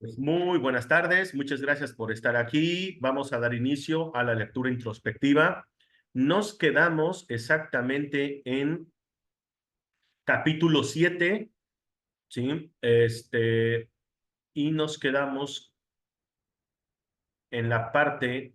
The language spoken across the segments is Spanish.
Pues muy buenas tardes, muchas gracias por estar aquí. Vamos a dar inicio a la lectura introspectiva. Nos quedamos exactamente en capítulo 7, ¿sí? Y nos quedamos en la parte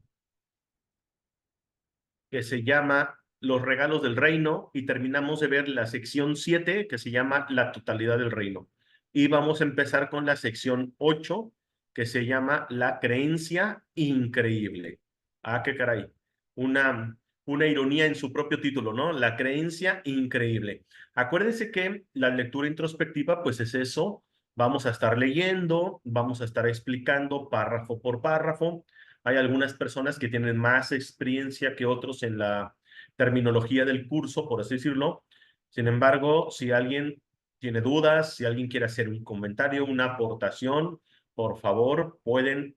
que se llama Los regalos del reino y terminamos de ver la sección 7 que se llama La totalidad del reino. Y vamos a empezar con la sección 8 que se llama La creencia increíble. Ah, qué caray. Una, una ironía en su propio título, ¿no? La creencia increíble. Acuérdense que la lectura introspectiva, pues es eso. Vamos a estar leyendo, vamos a estar explicando párrafo por párrafo. Hay algunas personas que tienen más experiencia que otros en la terminología del curso, por así decirlo. Sin embargo, si alguien tiene dudas, si alguien quiere hacer un comentario, una aportación, por favor, pueden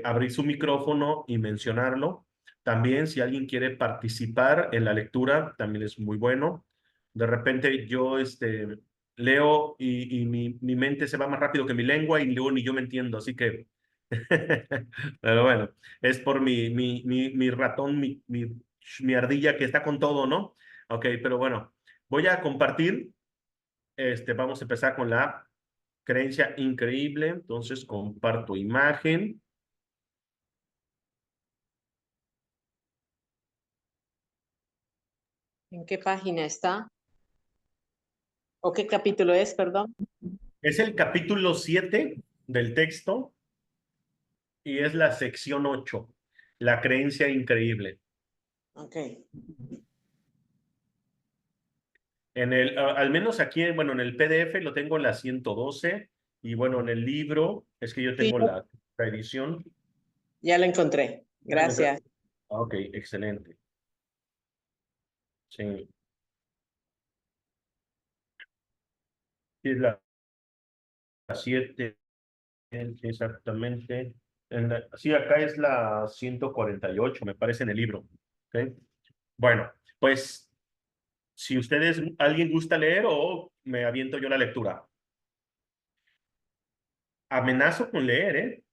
abrir su micrófono y mencionarlo. También, si alguien quiere participar en la lectura, también es muy bueno. De repente yo leo y mi mente se va más rápido que mi lengua y luego ni yo me entiendo, así que pero bueno, es por mi ratón, mi ardilla que está con todo, ¿no? Ok, pero bueno, voy a compartir. Vamos a empezar con la creencia increíble. Entonces, comparto imagen. ¿En qué página está? ¿O qué capítulo es, perdón? Es el capítulo 7 del texto y es la sección 8, la creencia increíble. Ok. Al menos aquí, bueno, en el PDF lo tengo en la 112 y bueno, en el libro es que yo Sí, tengo la edición. ya lo encontré. ¿Ya lo encontré? Gracias. Ok, excelente. Sí, sí, es la 7, exactamente. Sí, acá es la 148, me parece en el libro. ¿Ok? Bueno, pues si ustedes, alguien gusta leer o me aviento yo la lectura. Amenazo con leer,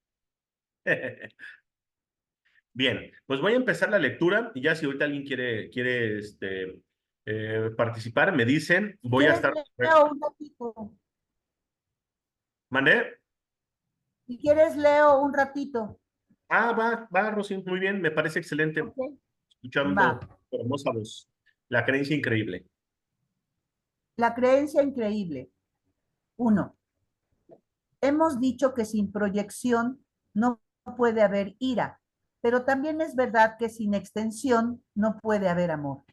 ¿eh? Bien, pues voy a empezar la lectura y ya si ahorita alguien quiere participar, me dicen, Si voy a quieres, estar... leo un ratito. ¿Mandé? Si quieres, leo un ratito. Ah, va, Rosy, muy bien, me parece excelente. ¿Ok? Va. Escuchando tu hermosa voz. La creencia increíble. La creencia increíble. Uno. Hemos dicho que sin proyección no puede haber ira, pero también es verdad que sin extensión no puede haber amor.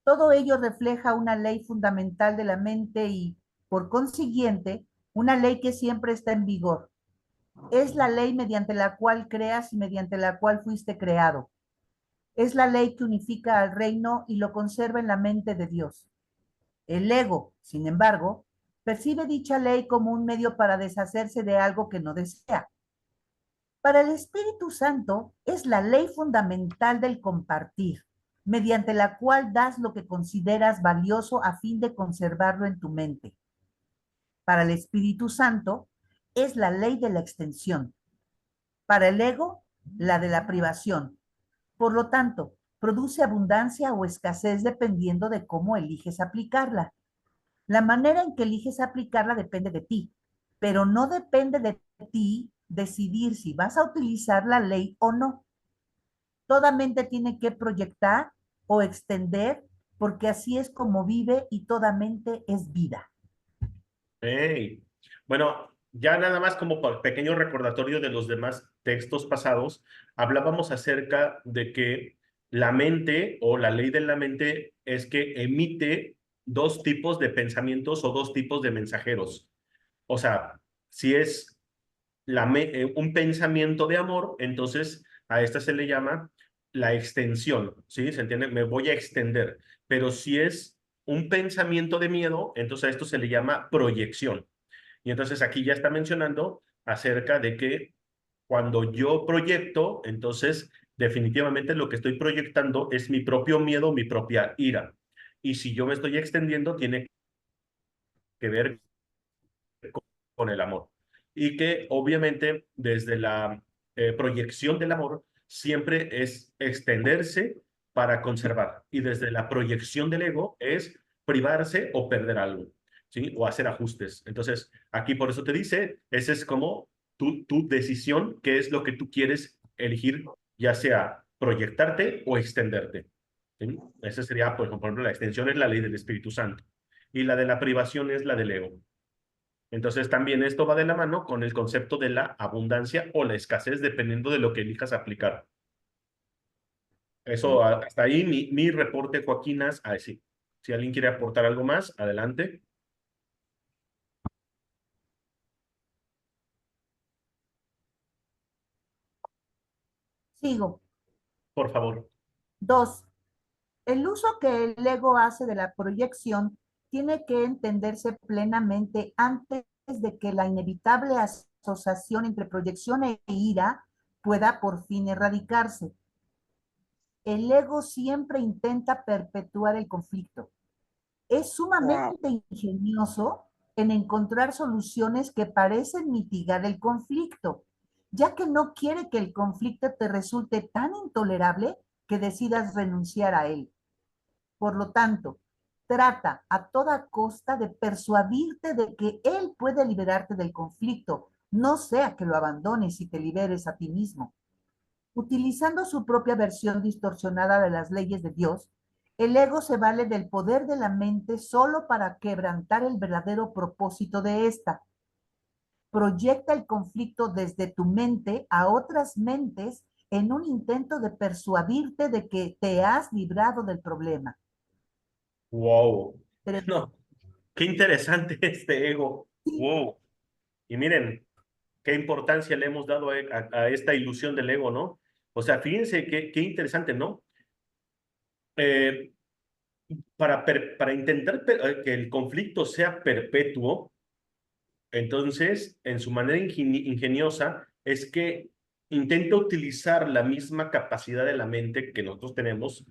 Todo ello refleja una ley fundamental de la mente y, por consiguiente, una ley que siempre está en vigor. Es la ley mediante la cual creas y mediante la cual fuiste creado. Es la ley que unifica al reino y lo conserva en la mente de Dios. El ego, sin embargo, percibe dicha ley como un medio para deshacerse de algo que no desea. Para el Espíritu Santo es la ley fundamental del compartir, mediante la cual das lo que consideras valioso a fin de conservarlo en tu mente. Para el Espíritu Santo es la ley de la extensión. Para el ego, la de la privación. Por lo tanto, produce abundancia o escasez dependiendo de cómo eliges aplicarla. La manera en que eliges aplicarla depende de ti, pero no depende de ti decidir si vas a utilizar la ley o no. Toda mente tiene que proyectar o extender porque así es como vive y toda mente es vida. Hey. Bueno, ya nada más como por pequeño recordatorio de los demás textos pasados, hablábamos acerca de que la mente o la ley de la mente es que emite dos tipos de pensamientos o dos tipos de mensajeros. O sea, si es un pensamiento de amor, entonces a esta se le llama la extensión, ¿sí? ¿Se entiende? Me voy a extender. Pero si es un pensamiento de miedo, entonces a esto se le llama proyección. Y entonces aquí ya está mencionando acerca de que cuando yo proyecto, entonces definitivamente lo que estoy proyectando es mi propio miedo, mi propia ira. Y si yo me estoy extendiendo, tiene que ver con el amor. y que obviamente desde la proyección del amor siempre es extenderse para conservar, y desde la proyección del ego es privarse o perder algo, ¿sí? O hacer ajustes. Entonces, aquí por eso te dice, esa es como tu decisión, qué es lo que tú quieres elegir, ya sea proyectarte o extenderte. ¿Sí? Esa sería, por ejemplo, la extensión es la ley del Espíritu Santo y la de la privación es la del ego. Entonces también esto va de la mano con el concepto de la abundancia o la escasez, dependiendo de lo que elijas aplicar. Eso, hasta ahí mi reporte, Joaquinas. Sí. Si alguien quiere aportar algo más, adelante, Sigo. por favor. 2. El uso que el ego hace de la proyección tiene que entenderse plenamente antes de que la inevitable asociación entre proyección e ira pueda por fin erradicarse. El ego siempre intenta perpetuar el conflicto. Es sumamente ingenioso en encontrar soluciones que parecen mitigar el conflicto, ya que no quiere que el conflicto te resulte tan intolerable que decidas renunciar a él. Por lo tanto, trata a toda costa de persuadirte de que él puede liberarte del conflicto, no sea que lo abandones y te liberes a ti mismo. Utilizando su propia versión distorsionada de las leyes de Dios, el ego se vale del poder de la mente solo para quebrantar el verdadero propósito de esta. Proyecta el conflicto desde tu mente a otras mentes en un intento de persuadirte de que te has librado del problema. Wow. Pero No, qué interesante este ego. sí, Wow. Y miren, qué importancia le hemos dado a esta ilusión del ego, ¿no? O sea, fíjense qué interesante, ¿no? Eh, para intentar que el conflicto sea perpetuo, entonces, en su manera ingeniosa, es que intenta utilizar la misma capacidad de la mente que nosotros tenemos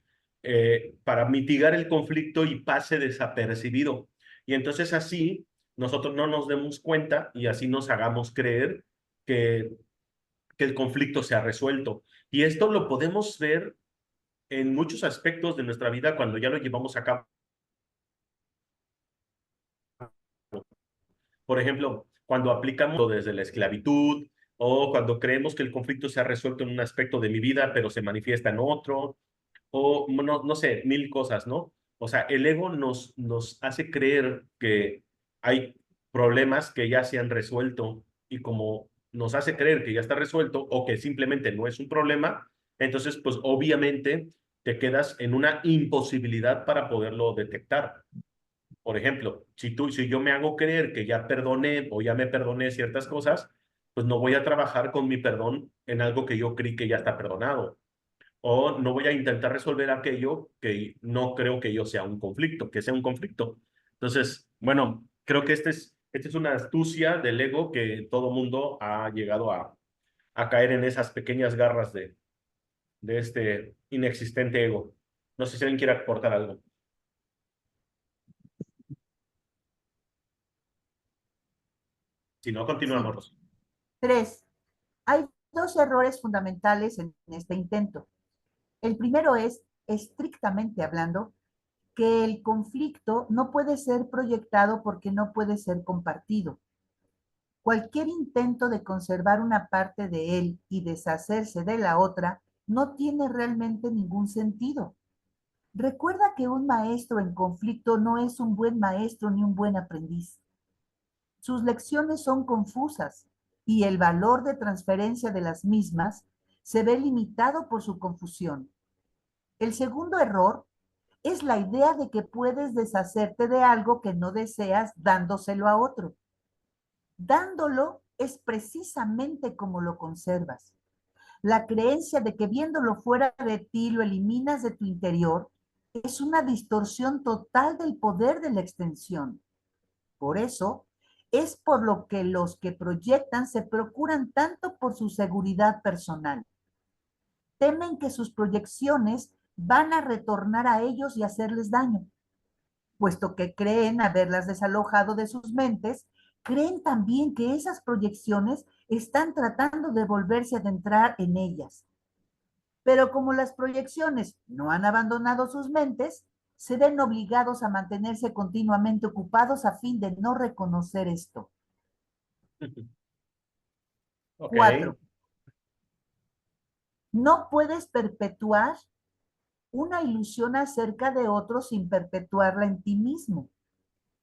para mitigar el conflicto y pase desapercibido. Y entonces así nosotros no nos demos cuenta y así nos hagamos creer que, que el conflicto se ha resuelto. Y esto lo podemos ver en muchos aspectos de nuestra vida cuando ya lo llevamos a cabo. Por ejemplo, cuando aplicamos desde la esclavitud o cuando creemos que el conflicto se ha resuelto en un aspecto de mi vida, pero se manifiesta en otro, o no sé, mil cosas, ¿no? O sea, el ego nos hace creer que hay problemas que ya se han resuelto y como nos hace creer que ya está resuelto o que simplemente no es un problema, entonces pues obviamente te quedas en una imposibilidad para poderlo detectar. Por ejemplo, si yo me hago creer que ya perdoné o ya me perdoné ciertas cosas, pues no voy a trabajar con mi perdón en algo que yo creí que ya está perdonado. O no voy a intentar resolver aquello que no creo que yo sea un conflicto, que sea un conflicto. Entonces, bueno, creo que esta es una astucia del ego que todo mundo ha llegado a caer en esas pequeñas garras de este inexistente ego. No sé si alguien quiere aportar algo. Si no, sí. continuamos. 3. Hay dos errores fundamentales en este intento. El primero es, estrictamente hablando, que el conflicto no puede ser proyectado porque no puede ser compartido. Cualquier intento de conservar una parte de él y deshacerse de la otra no tiene realmente ningún sentido. Recuerda que un maestro en conflicto no es un buen maestro ni un buen aprendiz. Sus lecciones son confusas y el valor de transferencia de las mismas se ve limitado por su confusión. El segundo error es la idea de que puedes deshacerte de algo que no deseas dándoselo a otro. Dándolo es precisamente como lo conservas. La creencia de que viéndolo fuera de ti lo eliminas de tu interior es una distorsión total del poder de la extensión. Por eso, es por lo que los que proyectan se procuran tanto por su seguridad personal. Temen que sus proyecciones van a retornar a ellos y hacerles daño, puesto que creen haberlas desalojado de sus mentes, creen también que esas proyecciones están tratando de volverse a adentrar en ellas. Pero como las proyecciones no han abandonado sus mentes, se ven obligados a mantenerse continuamente ocupados a fin de no reconocer esto. Ok. 4. No puedes perpetuar una ilusión acerca de otros sin perpetuarla en ti mismo.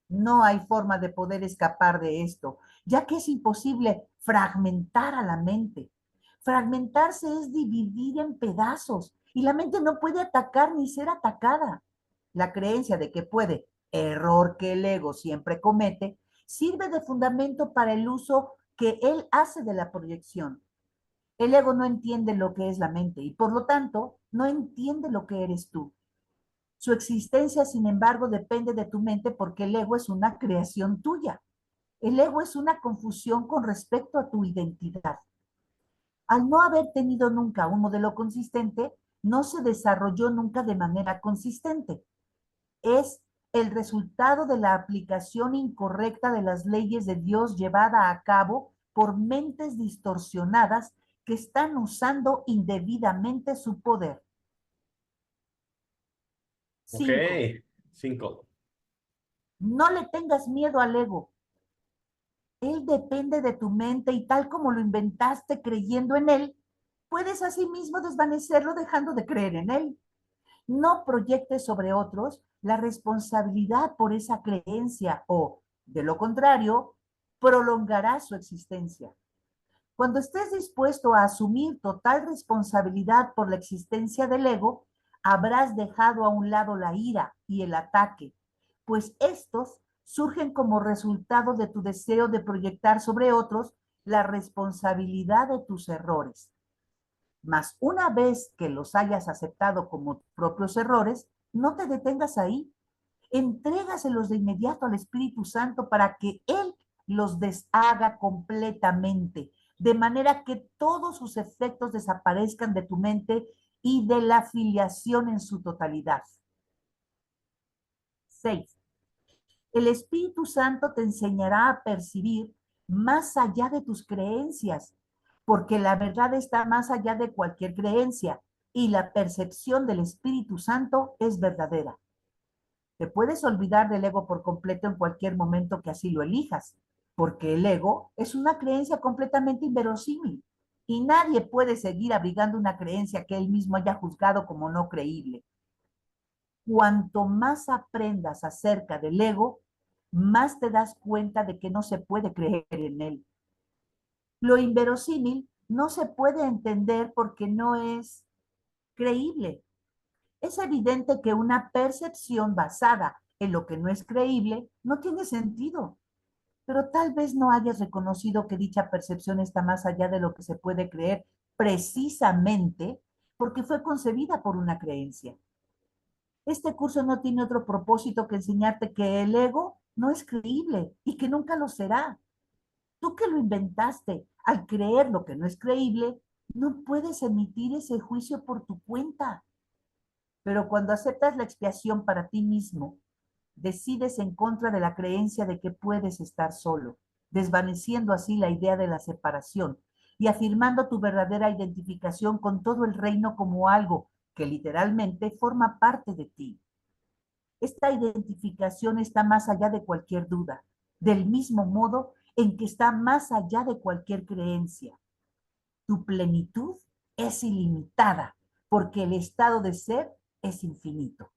No hay forma de poder escapar de esto, ya que es imposible fragmentar a la mente. Fragmentarse es dividir en pedazos y la mente no puede atacar ni ser atacada. La creencia de que puede, error que el ego siempre comete, sirve de fundamento para el uso que él hace de la proyección. El ego no entiende lo que es la mente y por lo tanto no entiende lo que eres tú. Su existencia, sin embargo, depende de tu mente porque el ego es una creación tuya. El ego es una confusión con respecto a tu identidad. Al no haber tenido nunca un modelo consistente, no se desarrolló nunca de manera consistente. Es el resultado de la aplicación incorrecta de las leyes de Dios llevada a cabo por mentes distorsionadas que están usando indebidamente su poder. Ok. 5. 5. No le tengas miedo al ego. Él depende de tu mente y tal como lo inventaste creyendo en él, puedes asimismo desvanecerlo dejando de creer en él. No proyectes sobre otros la responsabilidad por esa creencia o, de lo contrario, prolongará su existencia. Cuando estés dispuesto a asumir total responsabilidad por la existencia del ego, habrás dejado a un lado la ira y el ataque, pues estos surgen como resultado de tu deseo de proyectar sobre otros la responsabilidad de tus errores. Mas una vez que los hayas aceptado como propios errores, no te detengas ahí. Entrégaselos de inmediato al Espíritu Santo para que Él los deshaga completamente, de manera que todos sus efectos desaparezcan de tu mente y de la filiación en su totalidad. 6. El Espíritu Santo te enseñará a percibir más allá de tus creencias, porque la verdad está más allá de cualquier creencia y la percepción del Espíritu Santo es verdadera. Te puedes olvidar del ego por completo en cualquier momento que así lo elijas, porque el ego es una creencia completamente inverosímil y nadie puede seguir abrigando una creencia que él mismo haya juzgado como no creíble. Cuanto más aprendas acerca del ego, más te das cuenta de que no se puede creer en él. Lo inverosímil no se puede entender porque no es creíble. Es evidente que una percepción basada en lo que no es creíble no tiene sentido, pero tal vez no hayas reconocido que dicha percepción está más allá de lo que se puede creer precisamente porque fue concebida por una creencia. Este curso no tiene otro propósito que enseñarte que el ego no es creíble y que nunca lo será. Tú que lo inventaste, al creer lo que no es creíble, no puedes emitir ese juicio por tu cuenta. Pero cuando aceptas la expiación para ti mismo, decides en contra de la creencia de que puedes estar solo, desvaneciendo así la idea de la separación y afirmando tu verdadera identificación con todo el reino como algo que literalmente forma parte de ti. Esta identificación está más allá de cualquier duda, del mismo modo en que está más allá de cualquier creencia. Tu plenitud es ilimitada, porque el estado de ser es infinito.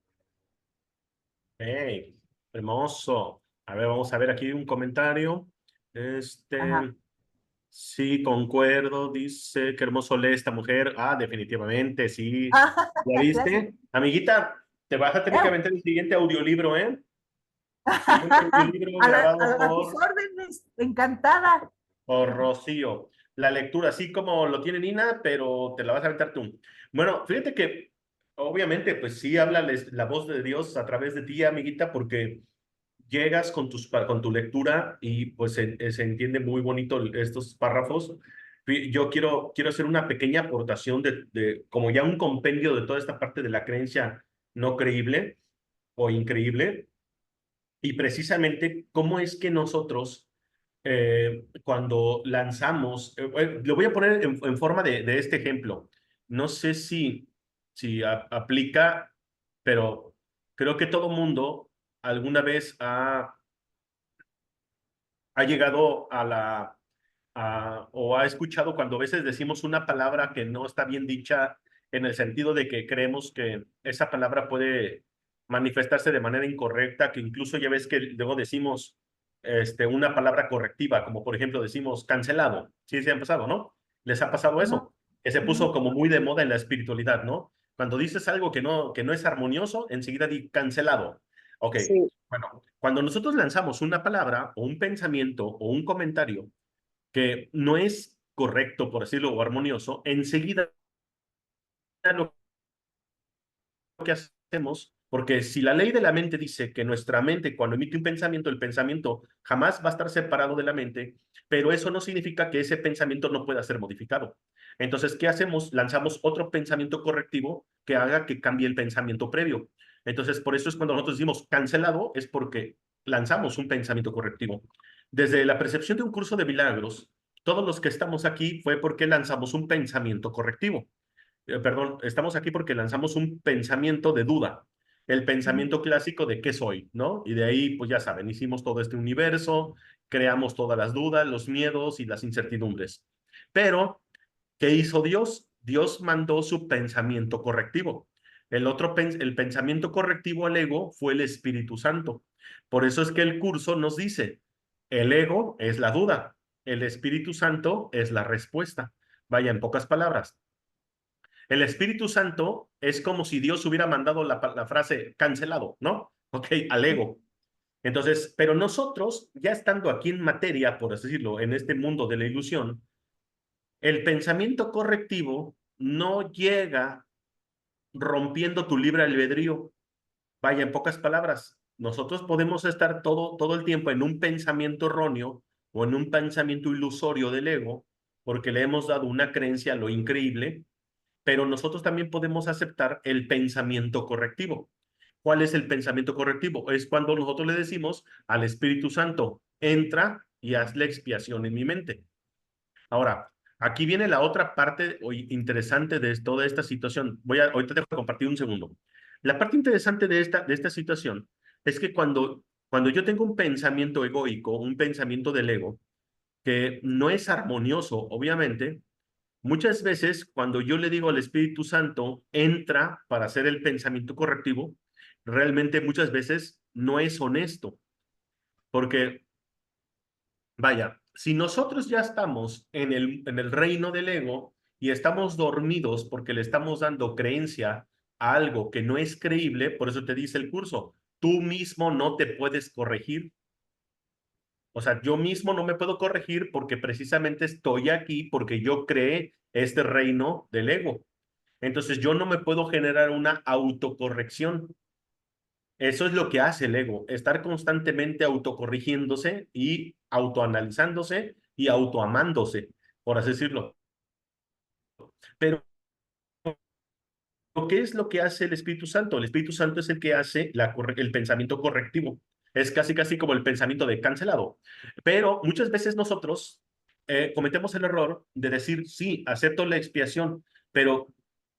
Hey, hermoso. A ver, vamos a ver aquí un comentario. Ajá. Sí, concuerdo, dice, qué hermoso lee esta mujer. Ah, definitivamente, sí. ¿Ya Gracias. viste? Amiguita, te vas a tener que Eh, aventar el siguiente audiolibro, ¿eh? Siguiente audiolibro grabado a tus por órdenes, encantada. Rocío. La lectura, así como lo tiene Nina, pero te la vas a aventar tú. Bueno, fíjate que obviamente, pues sí habla la voz de Dios a través de ti, amiguita, porque llegas con con tu lectura y pues se entiende muy bonito estos párrafos. Yo quiero hacer una pequeña aportación como ya un compendio de toda esta parte de la creencia no creíble o increíble y precisamente cómo es que nosotros cuando lanzamos, lo voy a poner en forma de este ejemplo. No sé si aplica, pero creo que todo mundo alguna vez ha llegado o ha escuchado cuando a veces decimos una palabra que no está bien dicha en el sentido de que creemos que esa palabra puede manifestarse de manera incorrecta, que incluso ya ves que luego decimos una palabra correctiva, como por ejemplo decimos cancelado. Sí, se han pasado, ¿no? ¿Les ha pasado Ujú, eso? Que se ujú. puso como muy de moda en la espiritualidad, ¿no? Cuando dices algo que no es armonioso, enseguida di cancelado. Ok, Sí, bueno, cuando nosotros lanzamos una palabra o un pensamiento o un comentario que no es correcto, por decirlo, o armonioso, enseguida lo que hacemos, porque si la ley de la mente dice que nuestra mente cuando emite un pensamiento, el pensamiento jamás va a estar separado de la mente, pero eso no significa que ese pensamiento no pueda ser modificado. Entonces, ¿qué hacemos? Lanzamos otro pensamiento correctivo que haga que cambie el pensamiento previo. Entonces, por eso es cuando nosotros decimos cancelado, es porque lanzamos un pensamiento correctivo. Desde la percepción de un curso de milagros, todos los que estamos aquí fue porque lanzamos un pensamiento correctivo. Perdón, estamos aquí porque lanzamos un pensamiento de duda, el Ujú. pensamiento clásico de qué soy, ¿no? Y de ahí, pues ya saben, hicimos todo este universo, creamos todas las dudas, los miedos y las incertidumbres. Pero, ¿qué hizo Dios? Dios mandó su pensamiento correctivo. El pensamiento correctivo al ego fue el Espíritu Santo. Por eso es que el curso nos dice, el ego es la duda, el Espíritu Santo es la respuesta. Vaya, en pocas palabras, el Espíritu Santo es como si Dios hubiera mandado la frase cancelado, ¿no? Ok, al ego. Entonces, pero nosotros, ya estando aquí en materia, por así decirlo, en este mundo de la ilusión, el pensamiento correctivo no llega rompiendo tu libre albedrío. Vaya, en pocas palabras, nosotros podemos estar todo el tiempo en un pensamiento erróneo o en un pensamiento ilusorio del ego, porque le hemos dado una creencia a lo increíble, pero nosotros también podemos aceptar el pensamiento correctivo. ¿Cuál es el pensamiento correctivo? Es cuando nosotros le decimos al Espíritu Santo, entra y haz la expiación en mi mente. Ahora, aquí viene la otra parte interesante de toda esta situación. Ahorita te voy a compartir un segundo. La parte interesante de esta situación es que cuando yo tengo un pensamiento egoico, un pensamiento del ego, que no es armonioso, obviamente, muchas veces, cuando yo le digo al Espíritu Santo, entra para hacer el pensamiento correctivo, realmente muchas veces no es honesto, porque, vaya, si nosotros ya estamos en el reino del ego y estamos dormidos porque le estamos dando creencia a algo que no es creíble, por eso te dice el curso, tú mismo no te puedes corregir. O sea, yo mismo no me puedo corregir porque precisamente estoy aquí porque yo creé este reino del ego. Entonces yo no me puedo generar una autocorrección. Eso es lo que hace el ego, estar constantemente autocorrigiéndose y autoanalizándose y autoamándose, por así decirlo. Pero ¿qué es lo que hace el Espíritu Santo? El Espíritu Santo es el que hace el pensamiento correctivo. Es casi como el pensamiento de cancelado. Pero muchas veces nosotros cometemos el error de decir, sí, acepto la expiación, pero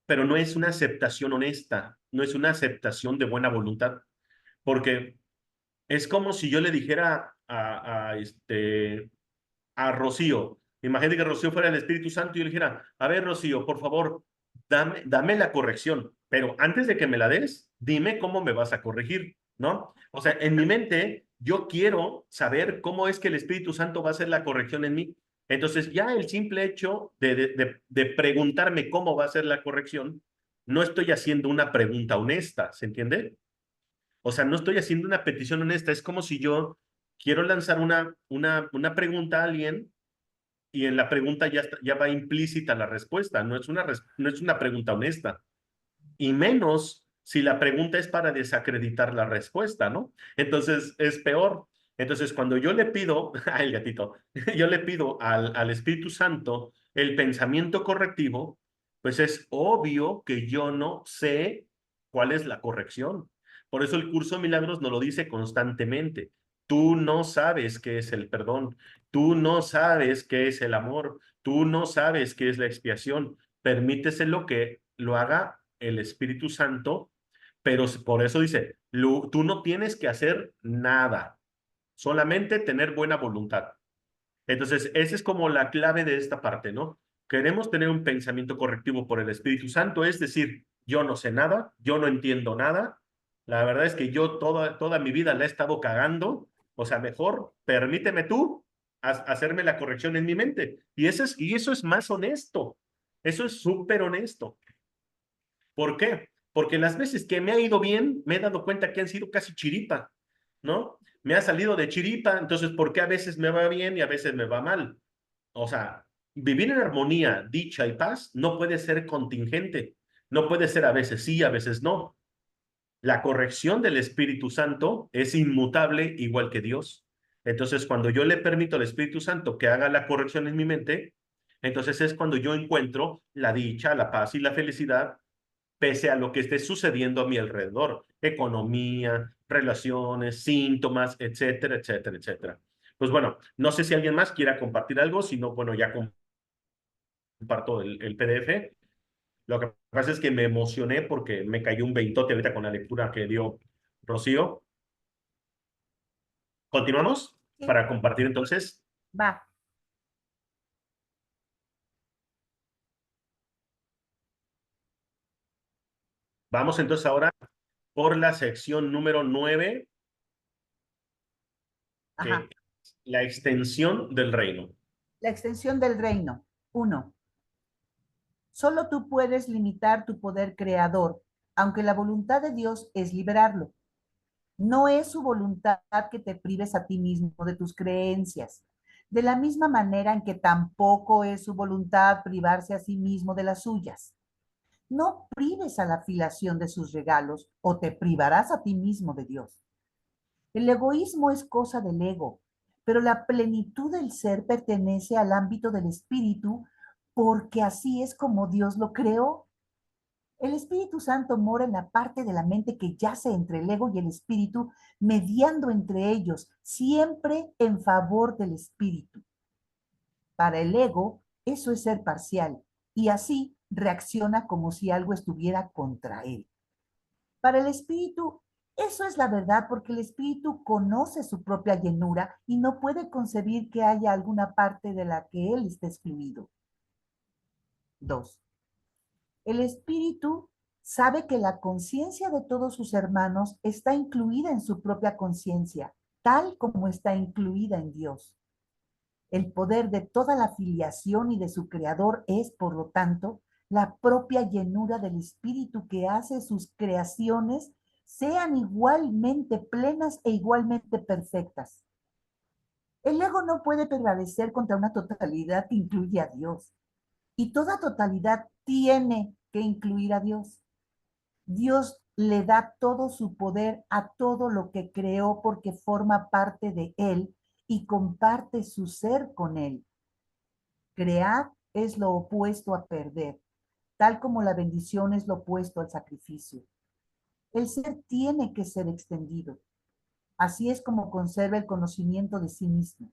no es una aceptación honesta, no es una aceptación de buena voluntad, porque es como si yo le dijera a Rocío. Imagínate que Rocío fuera el Espíritu Santo y yo le dijera, a ver, Rocío, por favor, dame la corrección, pero antes de que me la des, dime cómo me vas a corregir, ¿no? O sea, en mi mente, yo quiero saber cómo es que el Espíritu Santo va a hacer la corrección en mí. Entonces, ya el simple hecho de preguntarme cómo va a ser la corrección, no estoy haciendo una pregunta honesta, ¿se entiende? O sea, no estoy haciendo una petición honesta, es como si yo quiero lanzar una pregunta a alguien y en la pregunta ya va implícita la respuesta, no es una pregunta honesta, y menos si la pregunta es para desacreditar la respuesta, ¿no? Entonces es peor. Entonces cuando yo le pido, ay gatito, yo le pido al Espíritu Santo el pensamiento correctivo, pues es obvio que yo no sé cuál es la corrección. Por eso el curso de milagros nos lo dice constantemente. Tú no sabes qué es el perdón, tú no sabes qué es el amor, tú no sabes qué es la expiación. Permíteselo que lo haga el Espíritu Santo, pero por eso dice, tú no tienes que hacer nada, solamente tener buena voluntad. Entonces, esa es como la clave de esta parte, ¿no? Queremos tener un pensamiento correctivo por el Espíritu Santo, es decir, yo no sé nada, yo no entiendo nada, la verdad es que yo toda mi vida la he estado cagando, o sea, mejor permíteme tú hacerme la corrección en mi mente. Y eso es más honesto, eso es súper honesto. ¿Por qué? Porque las veces que me ha ido bien, me he dado cuenta que han sido casi chiripa, ¿no? Me ha salido de chiripa, entonces, ¿por qué a veces me va bien y a veces me va mal? O sea, vivir en armonía, dicha y paz no puede ser contingente, no puede ser a veces sí, a veces no. La corrección del Espíritu Santo es inmutable igual que Dios. Entonces, cuando yo le permito al Espíritu Santo que haga la corrección en mi mente, entonces es cuando yo encuentro la dicha, la paz y la felicidad pese a lo que esté sucediendo a mi alrededor, economía, relaciones, síntomas, etcétera, etcétera, etcétera. Pues bueno, no sé si alguien más quiera compartir algo, si no, bueno, ya comparto el PDF. Lo que pasa es que me emocioné porque me cayó un veintote ahorita con la lectura que dio Rocío. ¿Continuamos? Sí, Para compartir entonces. va. Vamos entonces ahora por la sección número 9, que Ajá. es la extensión del reino. La extensión del reino. 1. Solo tú puedes limitar tu poder creador, aunque la voluntad de Dios es liberarlo. No es su voluntad que te prives a ti mismo de tus creencias, de la misma manera en que tampoco es su voluntad privarse a sí mismo de las suyas. No prives a la afiliación de sus regalos o te privarás a ti mismo de Dios. El egoísmo es cosa del ego, pero la plenitud del ser pertenece al ámbito del espíritu porque así es como Dios lo creó. El Espíritu Santo mora en la parte de la mente que yace entre el ego y el espíritu, mediando entre ellos, siempre en favor del espíritu. Para el ego, eso es ser parcial, y así reacciona como si algo estuviera contra él. Para el espíritu, eso es la verdad porque el espíritu conoce su propia llenura y no puede concebir que haya alguna parte de la que él esté excluido. 2. El espíritu sabe que la conciencia de todos sus hermanos está incluida en su propia conciencia, tal como está incluida en Dios. El poder de toda la filiación y de su creador es, por lo tanto, la propia llenura del espíritu que hace sus creaciones sean igualmente plenas e igualmente perfectas. El ego no puede prevalecer contra una totalidad que incluye a Dios. Y toda totalidad tiene que incluir a Dios. Dios le da todo su poder a todo lo que creó porque forma parte de él y comparte su ser con él. Crear es lo opuesto a perder, tal como la bendición es lo opuesto al sacrificio. El ser tiene que ser extendido. Así es como conserva el conocimiento de sí mismo.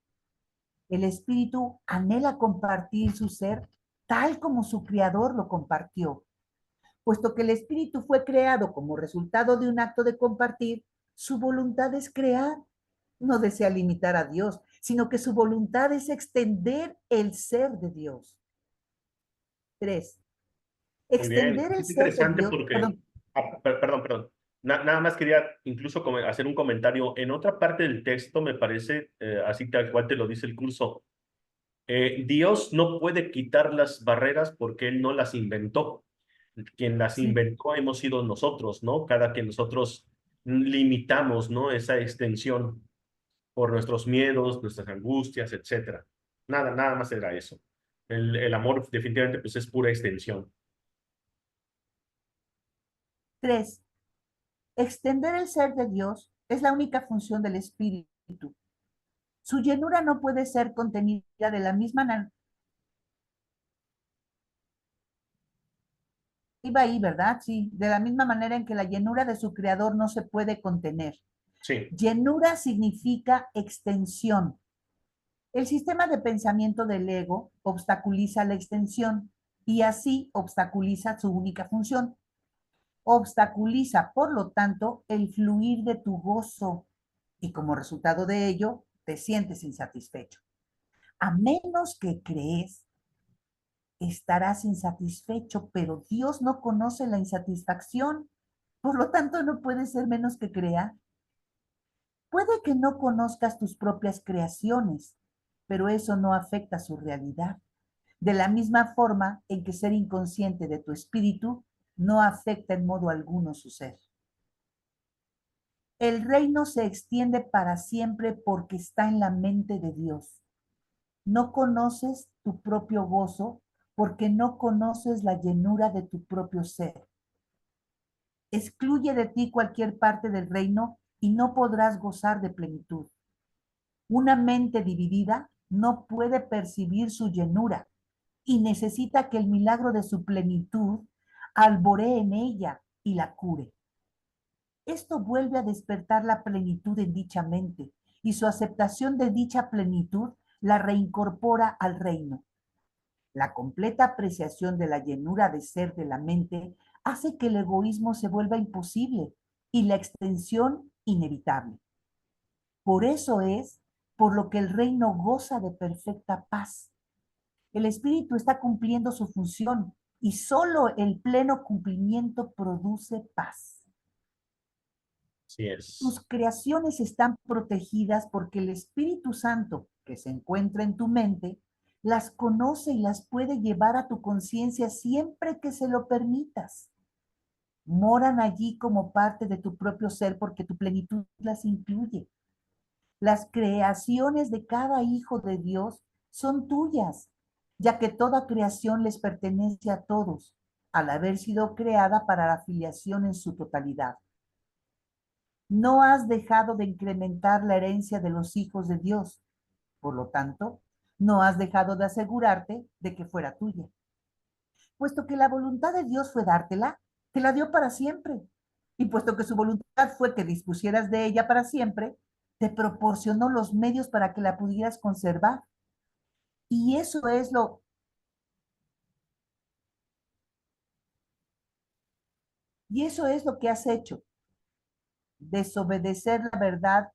El espíritu anhela compartir su ser tal como su creador lo compartió. Puesto que el espíritu fue creado como resultado de un acto de compartir, su voluntad es crear. No desea limitar a Dios, sino que su voluntad es extender el ser de Dios. 3. Muy bien, Extender el es ser de interesante Dios, porque, perdón, perdón. Nada más quería incluso hacer un comentario. En otra parte del texto me parece, así tal cual te lo dice el curso, Dios no puede quitar las barreras porque Él no las inventó. Quien las sí, inventó hemos sido nosotros, ¿no? Cada que nosotros limitamos, ¿no? Esa extensión por nuestros miedos, nuestras angustias, etcétera. Nada más era eso. El amor definitivamente pues es pura extensión. 3. Extender el ser de Dios es la única función del espíritu. Su llenura no puede ser contenida de la misma manera. Iba ahí, ¿verdad? Sí, de la misma manera en que la llenura de su creador no se puede contener. Sí, Llenura significa extensión. El sistema de pensamiento del ego obstaculiza la extensión y así obstaculiza su única función. Obstaculiza, por lo tanto, el fluir de tu gozo y como resultado de ello, te sientes insatisfecho. A menos que crees, estarás insatisfecho, pero Dios no conoce la insatisfacción. Por lo tanto, no puede ser menos que crea. Puede que no conozcas tus propias creaciones, pero eso no afecta su realidad. De la misma forma en que ser inconsciente de tu espíritu no afecta en modo alguno su ser. El reino se extiende para siempre porque está en la mente de Dios. No conoces tu propio gozo porque no conoces la llenura de tu propio ser. Excluye de ti cualquier parte del reino y no podrás gozar de plenitud. Una mente dividida no puede percibir su llenura y necesita que el milagro de su plenitud alboree en ella y la cure. Esto vuelve a despertar la plenitud en dicha mente y su aceptación de dicha plenitud la reincorpora al reino. La completa apreciación de la llenura de ser de la mente hace que el egoísmo se vuelva imposible y la extensión inevitable. Por eso es por lo que el reino goza de perfecta paz. El espíritu está cumpliendo su función y solo el pleno cumplimiento produce paz. así es. Tus creaciones están protegidas porque el Espíritu Santo que se encuentra en tu mente las conoce y las puede llevar a tu conciencia siempre que se lo permitas. Moran allí como parte de tu propio ser porque tu plenitud las incluye. Las creaciones de cada hijo de Dios son tuyas, ya que toda creación les pertenece a todos, al haber sido creada para la filiación en su totalidad. No has dejado de incrementar la herencia de los hijos de Dios. Por lo tanto, no has dejado de asegurarte de que fuera tuya. Puesto que la voluntad de Dios fue dártela, te la dio para siempre. Y puesto que su voluntad fue que dispusieras de ella para siempre, te proporcionó los medios para que la pudieras conservar. Y eso es lo que has hecho. Desobedecer la verdad,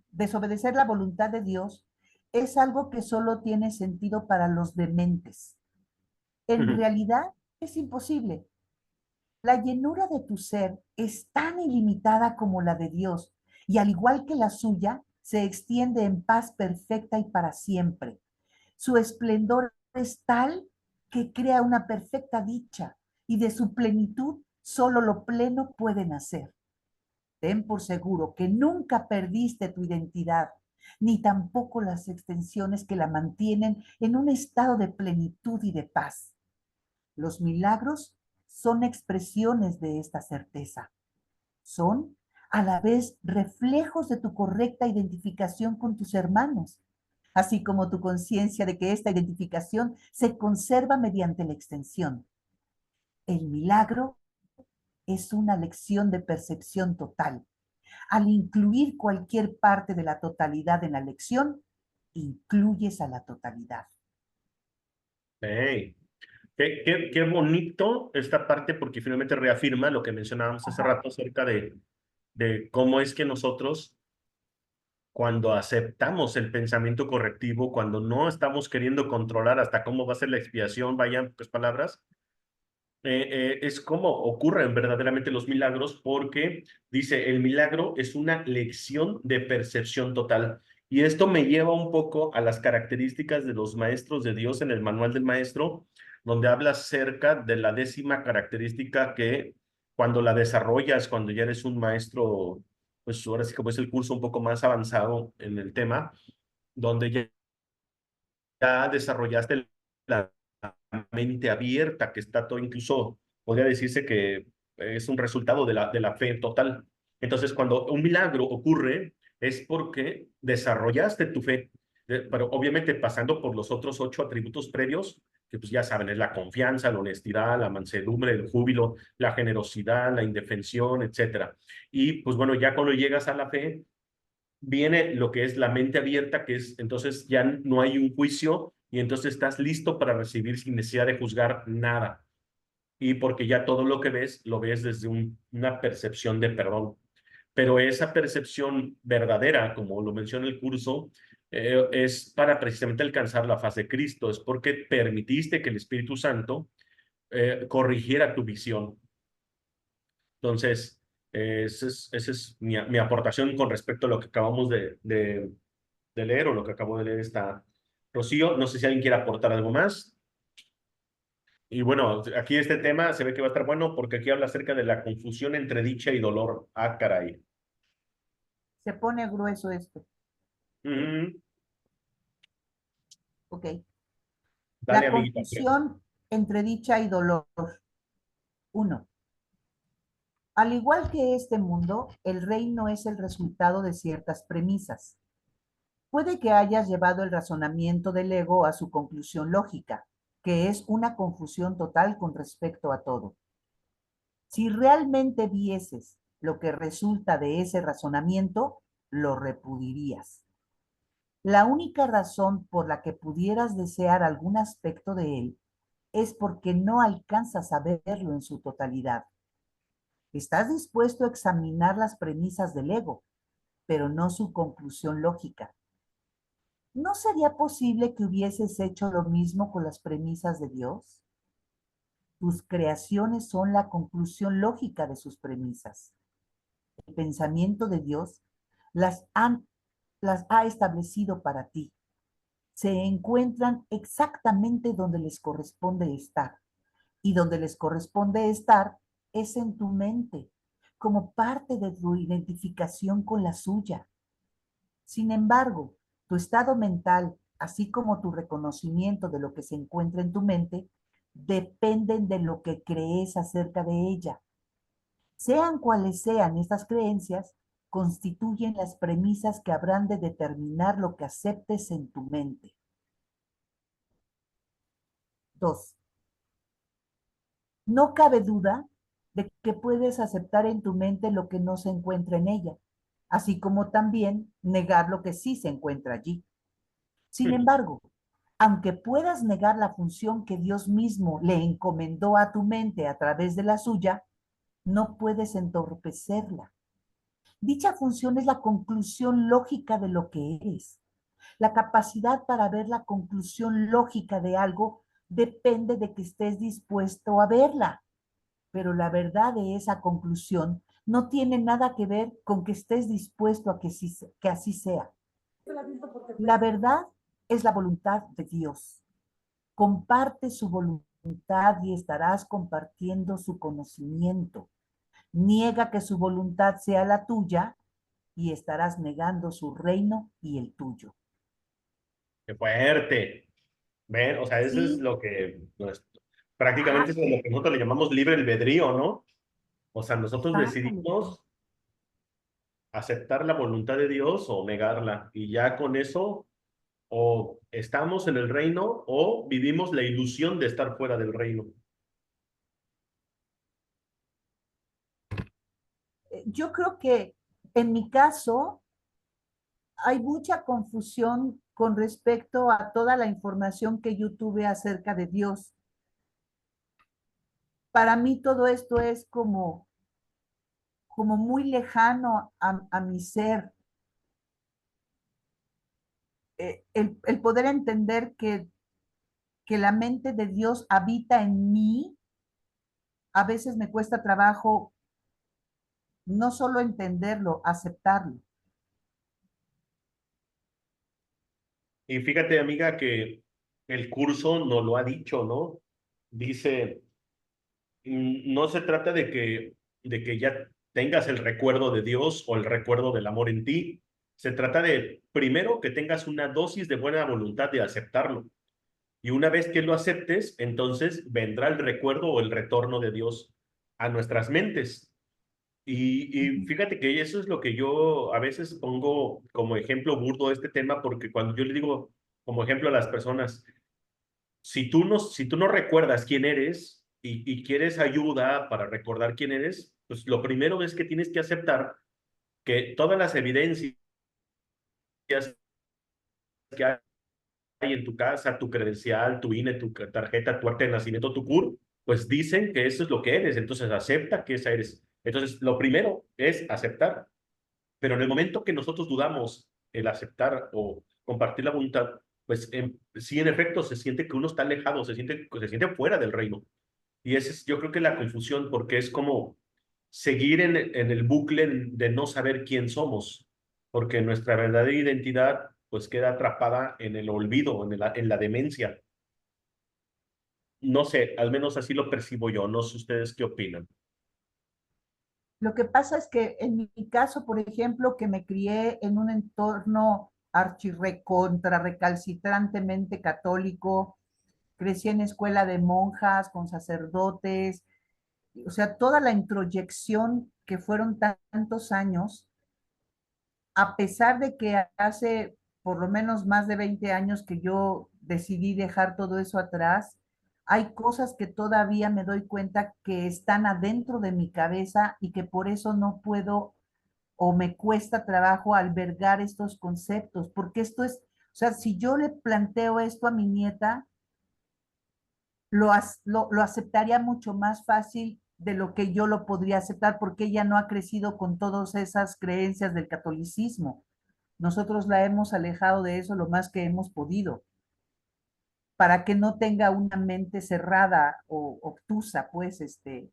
desobedecer la voluntad de Dios es algo que solo tiene sentido para los dementes. En realidad es imposible. La llenura de tu ser es tan ilimitada como la de Dios y al igual que la suya, se extiende en paz perfecta y para siempre. Su esplendor es tal que crea una perfecta dicha y de su plenitud solo lo pleno puede nacer. Ten por seguro que nunca perdiste tu identidad, ni tampoco las extensiones que la mantienen en un estado de plenitud y de paz. Los milagros son expresiones de esta certeza. Son, a la vez, reflejos de tu correcta identificación con tus hermanos, así como tu conciencia de que esta identificación se conserva mediante la extensión. El milagro es una lección de percepción total. Al incluir cualquier parte de la totalidad en la lección, incluyes a la totalidad. Hey, qué bonito esta parte porque finalmente reafirma lo que mencionábamos hace Ajá. rato acerca de cómo es que nosotros, cuando aceptamos el pensamiento correctivo, cuando no estamos queriendo controlar hasta cómo va a ser la expiación, vaya, en pocas palabras, es como ocurren verdaderamente los milagros, porque dice, el milagro es una lección de percepción total. Y esto me lleva un poco a las características de los maestros de Dios en el manual del maestro, donde habla acerca de la 10ª característica que cuando la desarrollas, cuando ya eres un maestro, pues ahora sí como es el curso un poco más avanzado en el tema, donde ya desarrollaste la mente abierta, que está todo, incluso podría decirse que es un resultado de la fe total. Entonces, cuando un milagro ocurre, es porque desarrollaste tu fe, pero obviamente pasando por los otros 8 atributos previos que pues ya saben, es la confianza, la honestidad, la mansedumbre, el júbilo, la generosidad, la indefensión, etcétera. Y pues bueno, ya cuando llegas a la fe, viene lo que es la mente abierta, que es entonces ya no hay un juicio y entonces estás listo para recibir sin necesidad de juzgar nada. Y porque ya todo lo que ves, lo ves desde una percepción de perdón. Pero esa percepción verdadera, como lo menciona el curso, es para precisamente alcanzar la faz de Cristo, es porque permitiste que el Espíritu Santo corrigiera tu visión. Entonces, esa es mi aportación con respecto a lo que acabamos de leer o lo que acabo de leer esta Rocío. No sé si alguien quiere aportar algo más. Y bueno, aquí este tema se ve que va a estar bueno porque aquí habla acerca de la confusión entre dicha y dolor. Ah, caray. Se pone grueso esto. Ujú. Ok. Dale, La amiguita. confusión entre dicha y dolor. 1. Al igual que este mundo, el reino es el resultado de ciertas premisas. Puede que hayas llevado el razonamiento del ego a su conclusión lógica, que es una confusión total con respecto a todo. Si realmente vieses lo que resulta de ese razonamiento, lo repudiarías. La única razón por la que pudieras desear algún aspecto de él es porque no alcanzas a verlo en su totalidad. Estás dispuesto a examinar las premisas del ego, pero no su conclusión lógica. ¿No sería posible que hubieses hecho lo mismo con las premisas de Dios? Tus creaciones son la conclusión lógica de sus premisas. El pensamiento de Dios las, las ha establecido para ti. Se encuentran exactamente donde les corresponde estar. Y donde les corresponde estar es en tu mente, como parte de tu identificación con la suya. Sin embargo, tu estado mental, así como tu reconocimiento de lo que se encuentra en tu mente, dependen de lo que crees acerca de ella. Sean cuales sean estas creencias, constituyen las premisas que habrán de determinar lo que aceptes en tu mente. 2. No cabe duda de que puedes aceptar en tu mente lo que no se encuentra en ella, así como también negar lo que sí se encuentra allí. Sin embargo, aunque puedas negar la función que Dios mismo le encomendó a tu mente a través de la suya, no puedes entorpecerla. Dicha función es la conclusión lógica de lo que eres. La capacidad para ver la conclusión lógica de algo depende de que estés dispuesto a verla, pero la verdad de esa conclusión no tiene nada que ver con que estés dispuesto a que así sea. La verdad es la voluntad de Dios. Comparte su voluntad y estarás compartiendo su conocimiento. Niega que su voluntad sea la tuya y estarás negando su reino y el tuyo. Qué fuerte. ¿Ven? O sea, eso es Sí, lo que prácticamente es lo que nosotros le llamamos libre albedrío, ¿no? O sea, nosotros ándale. decidimos aceptar la voluntad de Dios o negarla. Y ya con eso, o estamos en el reino o vivimos la ilusión de estar fuera del reino. Yo creo que en mi caso hay mucha confusión con respecto a toda la información que yo tuve acerca de Dios. Para mí todo esto es como muy lejano a mi ser. El poder entender que la mente de Dios habita en mí, a veces me cuesta trabajo no solo entenderlo, aceptarlo. Y fíjate, amiga, que el curso nos lo ha dicho, ¿no? Dice, no se trata de que ya tengas el recuerdo de Dios o el recuerdo del amor en ti. Se trata de, primero, que tengas una dosis de buena voluntad de aceptarlo. Y una vez que lo aceptes, entonces vendrá el recuerdo o el retorno de Dios a nuestras mentes. Y fíjate que eso es lo que yo a veces pongo como ejemplo burdo de este tema, porque cuando yo le digo como ejemplo a las personas, si tú no recuerdas quién eres y quieres ayuda para recordar quién eres, pues lo primero es que tienes que aceptar que todas las evidencias que hay en tu casa, tu credencial, tu INE, tu tarjeta, tu acta de nacimiento, tu CUR, pues dicen que eso es lo que eres, entonces acepta que esa eres. Entonces, lo primero es aceptar, pero en el momento que nosotros dudamos el aceptar o compartir la voluntad, pues sí, en efecto, se siente que uno está alejado, se siente fuera del reino. Y esa es, yo creo que la confusión, porque es como seguir en el bucle de no saber quién somos, porque nuestra verdadera identidad pues queda atrapada en el olvido, en la demencia. No sé, al menos así lo percibo yo, no sé ustedes qué opinan. Lo que pasa es que en mi caso, por ejemplo, que me crié en un entorno archirrecontra recalcitrantemente católico, crecí en escuela de monjas con sacerdotes, o sea, toda la introyección que fueron tantos años, a pesar de que hace por lo menos más de 20 años que yo decidí dejar todo eso atrás, hay cosas que todavía me doy cuenta que están adentro de mi cabeza y que por eso no puedo o me cuesta trabajo albergar estos conceptos, porque esto es, o sea, si yo le planteo esto a mi nieta, lo aceptaría mucho más fácil de lo que yo lo podría aceptar, porque ella no ha crecido con todas esas creencias del catolicismo. Nosotros la hemos alejado de eso lo más que hemos podido, para que no tenga una mente cerrada o obtusa, pues, Sí,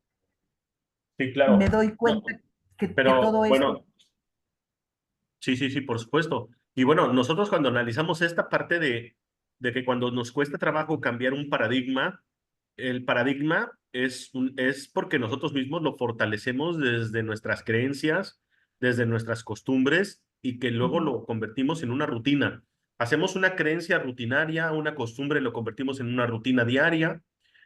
y me claro. doy No, cuenta que pero todo esto, bueno, sí, sí, sí, por supuesto. Y bueno, nosotros cuando analizamos esta parte de que cuando nos cuesta trabajo cambiar un paradigma, el paradigma es porque nosotros mismos lo fortalecemos desde nuestras creencias, desde nuestras costumbres y que luego ujú, lo convertimos en una rutina. Hacemos una creencia rutinaria, una costumbre, lo convertimos en una rutina diaria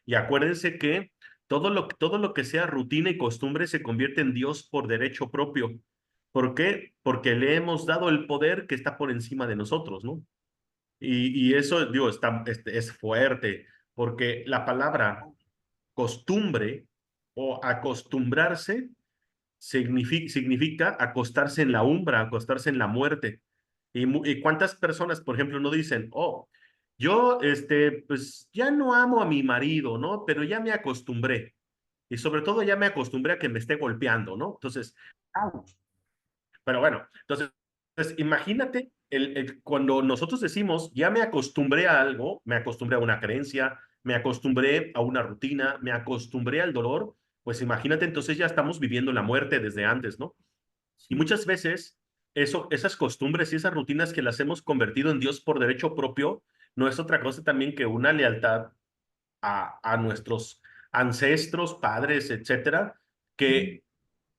y acuérdense que todo lo que sea rutina y costumbre se convierte en Dios por derecho propio. ¿Por qué? Porque le hemos dado el poder que está por encima de nosotros, ¿no? Y eso, digo, es fuerte, porque la palabra costumbre o acostumbrarse significa acostarse en la umbra, acostarse en la muerte. Y cuántas personas, por ejemplo, no dicen, oh, yo, pues ya no amo a mi marido, ¿no? Pero ya me acostumbré. Y sobre todo ya me acostumbré a que me esté golpeando, ¿no? Entonces, ouch, pero bueno, entonces imagínate cuando nosotros decimos, ya me acostumbré a algo, me acostumbré a una creencia, me acostumbré a una rutina, me acostumbré al dolor, pues imagínate, entonces ya estamos viviendo la muerte desde antes, ¿no? Y sí. muchas veces esas costumbres y esas rutinas que las hemos convertido en Dios por derecho propio, no es otra cosa también que una lealtad a nuestros ancestros, padres, etcétera, Ujú. que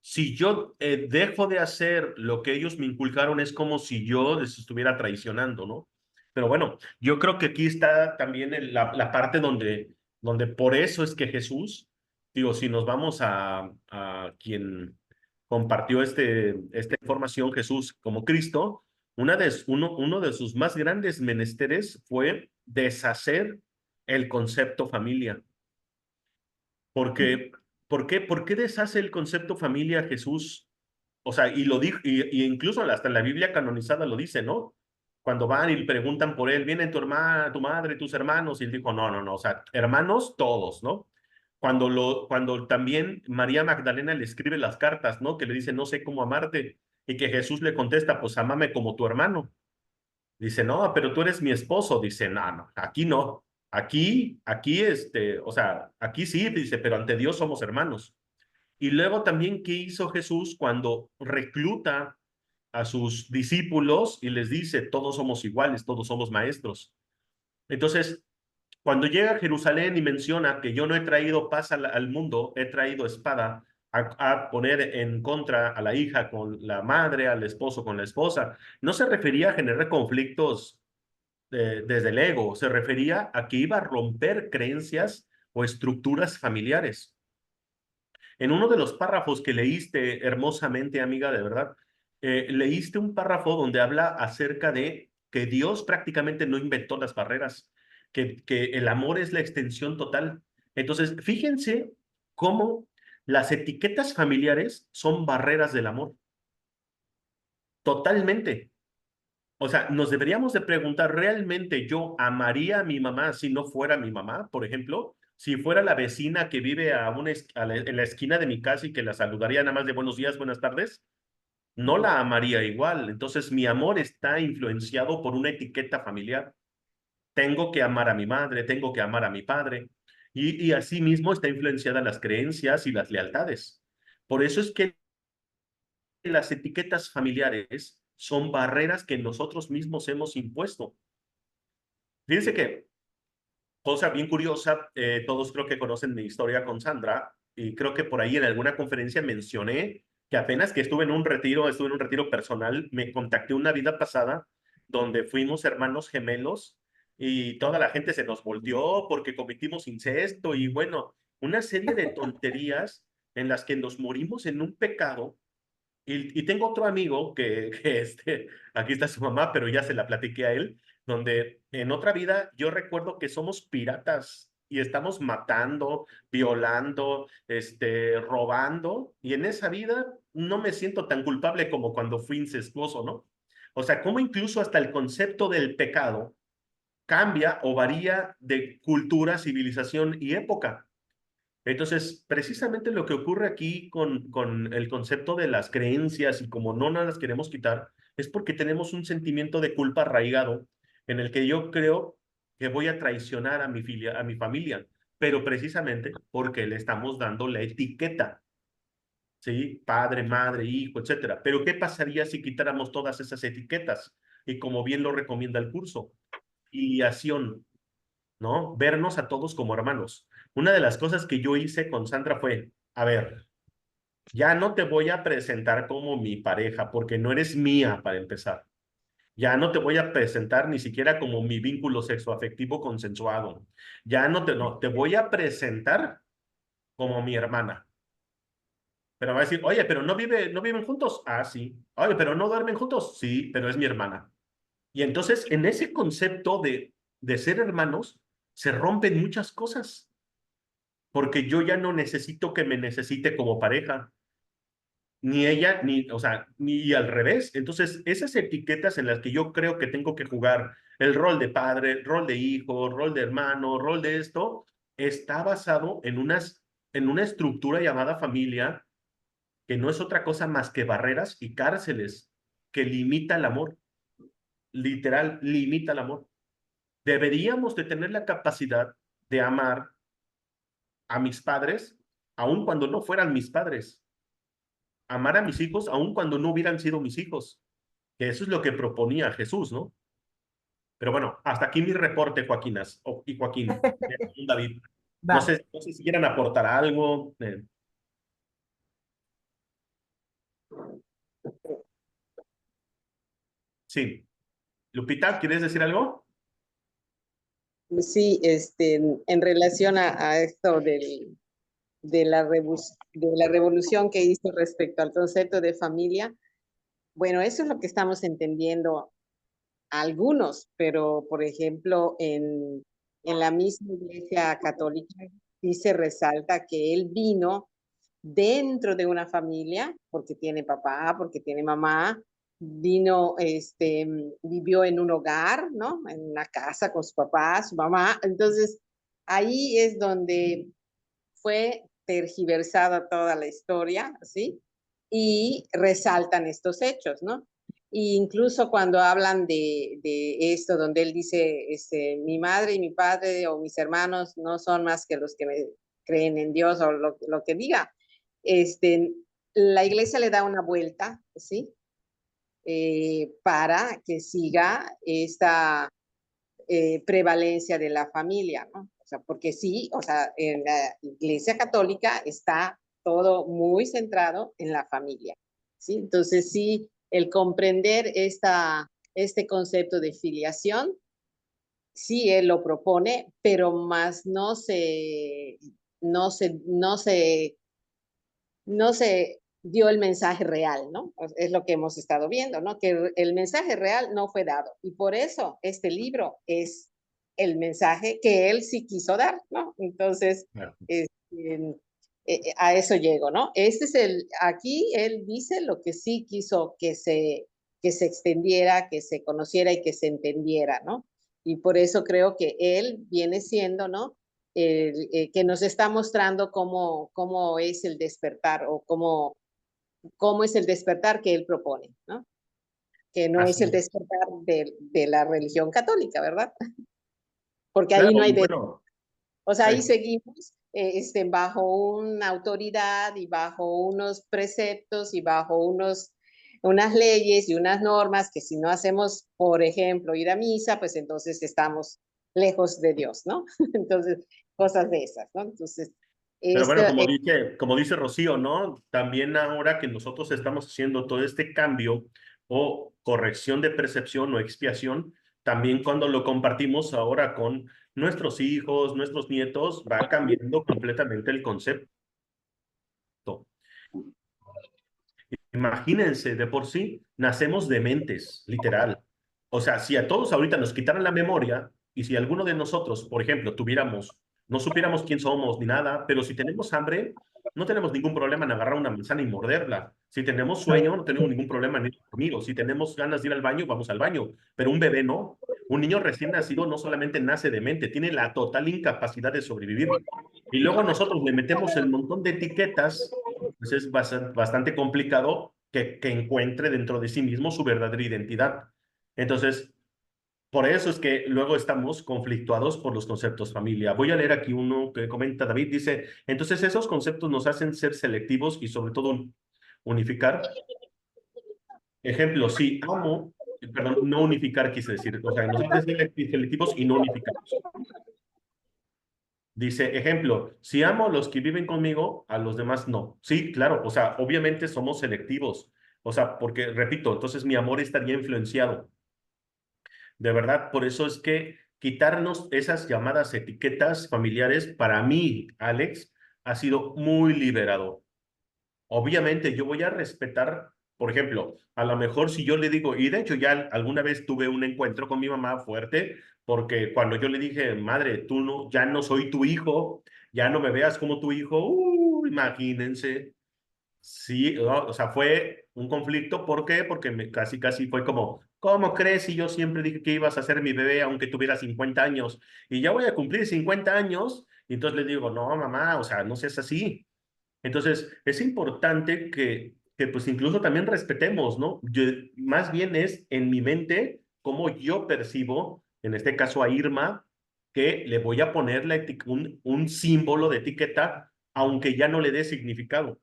si yo dejo de hacer lo que ellos me inculcaron, es como si yo les estuviera traicionando, ¿no? Pero bueno, yo creo que aquí está también la parte donde por eso es que Jesús, digo, si nos vamos a quien compartió esta información, Jesús como Cristo, uno de sus más grandes menesteres fue deshacer el concepto familia. Ujú. Porque, ¿por qué deshace el concepto familia Jesús? O sea, y lo dijo, y incluso hasta en la Biblia canonizada lo dice, ¿no? Cuando van y le preguntan por él, ¿vienen tu hermana, tu madre, tus hermanos? Y él dijo, no, no, no, o sea, hermanos todos, ¿no? Cuando también María Magdalena le escribe las cartas, ¿no? Que le dice, no sé cómo amarte, y que Jesús le contesta, pues amame como tu hermano. Dice, no, pero tú eres mi esposo. Dice, no, no, aquí no. Aquí, o sea, aquí sí, dice, pero ante Dios somos hermanos. Y luego también, ¿qué hizo Jesús cuando recluta a sus discípulos y les dice, todos somos iguales, todos somos maestros? Entonces, cuando llega a Jerusalén y menciona que yo no he traído paz al mundo, he traído espada a poner en contra a la hija con la madre, al esposo con la esposa, no se refería a generar conflictos desde el ego, se refería a que iba a romper creencias o estructuras familiares. En uno de los párrafos que leíste hermosamente, amiga, de verdad, leíste un párrafo donde habla acerca de que Dios prácticamente no inventó las barreras, que el amor es la extensión total. Entonces, fíjense cómo las etiquetas familiares son barreras del amor. Totalmente. O sea, nos deberíamos de preguntar, ¿realmente yo amaría a mi mamá si no fuera mi mamá, por ejemplo? Si fuera la vecina que vive en la esquina de mi casa y que la saludaría nada más de buenos días, buenas tardes, no la amaría igual. Entonces, mi amor está influenciado por una etiqueta familiar. Tengo que amar a mi madre, tengo que amar a mi padre. Y así mismo está influenciada las creencias y las lealtades. Por eso es que las etiquetas familiares son barreras que nosotros mismos hemos impuesto. Fíjense que, cosa bien curiosa, todos creo que conocen mi historia con Sandra, y creo que por ahí en alguna conferencia mencioné que apenas que estuve en un retiro personal, me contacté una vida pasada donde fuimos hermanos gemelos y toda la gente se nos volteó porque cometimos incesto y bueno, una serie de tonterías en las que nos morimos en un pecado. Y tengo otro amigo aquí está su mamá, pero ya se la platiqué a él, donde en otra vida yo recuerdo que somos piratas y estamos matando, violando, robando, y en esa vida no me siento tan culpable como cuando fui incestuoso, ¿no? O sea, cómo incluso hasta el concepto del pecado cambia o varía de cultura, civilización y época. Entonces, precisamente lo que ocurre aquí con el concepto de las creencias y como no nos las queremos quitar, es porque tenemos un sentimiento de culpa arraigado en el que yo creo que voy a traicionar a mi familia, pero precisamente porque le estamos dando la etiqueta, ¿sí? Padre, madre, hijo, etcétera. Pero ¿qué pasaría si quitáramos todas esas etiquetas? Y como bien lo recomienda el curso, filiación, ¿no? Vernos a todos como hermanos. Una de las cosas que yo hice con Sandra fue, a ver, ya no te voy a presentar como mi pareja porque no eres mía para empezar. Ya no te voy a presentar ni siquiera como mi vínculo sexoafectivo consensuado. Ya no, te voy a presentar como mi hermana. Pero va a decir, oye, pero no viven juntos. Ah, sí. Oye, pero no duermen juntos. Sí, pero es mi hermana. Y entonces, en ese concepto de ser hermanos, se rompen muchas cosas porque yo ya no necesito que me necesite como pareja, ni ella, o sea, ni al revés. Entonces, esas etiquetas en las que yo creo que tengo que jugar el rol de padre, rol de hijo, rol de hermano, rol de esto, está basado en una estructura llamada familia, que no es otra cosa más que barreras y cárceles que limita el amor, literal, limita el amor. Deberíamos de tener la capacidad de amar a mis padres, aun cuando no fueran mis padres, amar a mis hijos, aun cuando no hubieran sido mis hijos, que eso es lo que proponía Jesús, ¿no? Pero bueno, hasta aquí mi reporte, Joaquinas y Joaquín, David. Va. No sé si quieran aportar algo. Sí. Lupita, ¿quieres decir algo? Sí, en relación a esto de la revolución que hizo respecto al concepto de familia, bueno, eso es lo que estamos entendiendo algunos, pero por ejemplo, en la misma Iglesia Católica sí se resalta que él vino dentro de una familia, porque tiene papá, porque tiene mamá, vino, vivió en un hogar, ¿no? En una casa con su papá, su mamá. Entonces, ahí es donde fue tergiversada toda la historia, ¿sí? Y resaltan estos hechos, ¿no? E incluso cuando hablan de esto, donde él dice, mi madre y mi padre o mis hermanos no son más que los que me creen en Dios o lo que diga, este, la iglesia le da una vuelta, ¿sí? Para que siga esta prevalencia de la familia, ¿no? O sea, porque sí, o sea, en la Iglesia Católica está todo muy centrado en la familia, ¿sí? Entonces, sí, el comprender este concepto de filiación, sí, él lo propone, pero más no se no se dio el mensaje real, ¿no? Es lo que hemos estado viendo, ¿no? Que el mensaje real no fue dado. Y por eso este libro es el mensaje que él sí quiso dar, ¿no? Entonces, Claro. a eso llego, ¿no? Aquí él dice lo que sí quiso que se extendiera, que se conociera y que se entendiera, ¿no? Y por eso creo que él viene siendo, ¿no? Que nos está mostrando cómo es el despertar o cómo es el despertar que él propone, ¿no? Que no es Así el es. despertar de la religión católica, ¿verdad? Porque ahí Claro, no hay y de, bueno, o sea, ahí eh, seguimos bajo una autoridad y bajo unos preceptos y bajo unas leyes y unas normas que si no hacemos, por ejemplo, ir a misa, pues entonces estamos lejos de Dios, ¿no? Entonces, cosas de esas, ¿no? Entonces, pero bueno, este, como dice Rocío, ¿no? También ahora que nosotros estamos haciendo todo este cambio o corrección de percepción o expiación, también cuando lo compartimos ahora con nuestros hijos, nuestros nietos, va cambiando completamente el concepto. Imagínense, de por sí, nacemos dementes, literal. O sea, si a todos ahorita nos quitaran la memoria y si alguno de nosotros, por ejemplo, no supiéramos quién somos ni nada, pero si tenemos hambre, no tenemos ningún problema en agarrar una manzana y morderla. Si tenemos sueño, no tenemos ningún problema en ir a dormir. O si tenemos ganas de ir al baño, vamos al baño. Pero un bebé no. Un niño recién nacido no solamente nace demente, tiene la total incapacidad de sobrevivir. Y luego nosotros le metemos el montón de etiquetas, pues es bastante complicado que encuentre dentro de sí mismo su verdadera identidad. Entonces, por eso es que luego estamos conflictuados por los conceptos familia. Voy a leer aquí uno que comenta David, dice, entonces esos conceptos nos hacen ser selectivos y sobre todo unificar. Ejemplo, sí, amo, perdón, no unificar quise decir, o sea, nos hacen ser selectivos y no unificados. Dice, ejemplo, si amo a los que viven conmigo, a los demás no. Sí, claro, o sea, obviamente somos selectivos. O sea, porque, repito, entonces mi amor estaría influenciado. De verdad, por eso es que quitarnos esas llamadas etiquetas familiares, para mí, Alex, ha sido muy liberador. Obviamente yo voy a respetar, por ejemplo, a lo mejor si yo le digo, y de hecho ya alguna vez tuve un encuentro con mi mamá fuerte, porque cuando yo le dije, madre, tú no, ya no soy tu hijo, ya no me veas como tu hijo, imagínense. Sí, o sea, fue un conflicto. ¿Por qué? Porque casi fue como, ¿cómo crees si yo siempre dije que ibas a ser mi bebé aunque tuviera 50 años? Y ya voy a cumplir 50 años. Y entonces le digo, no, mamá, o sea, no seas así. Entonces, es importante que pues incluso también respetemos, ¿no? Más bien es en mi mente cómo yo percibo, en este caso a Irma, que le voy a poner un símbolo de etiqueta, aunque ya no le dé significado.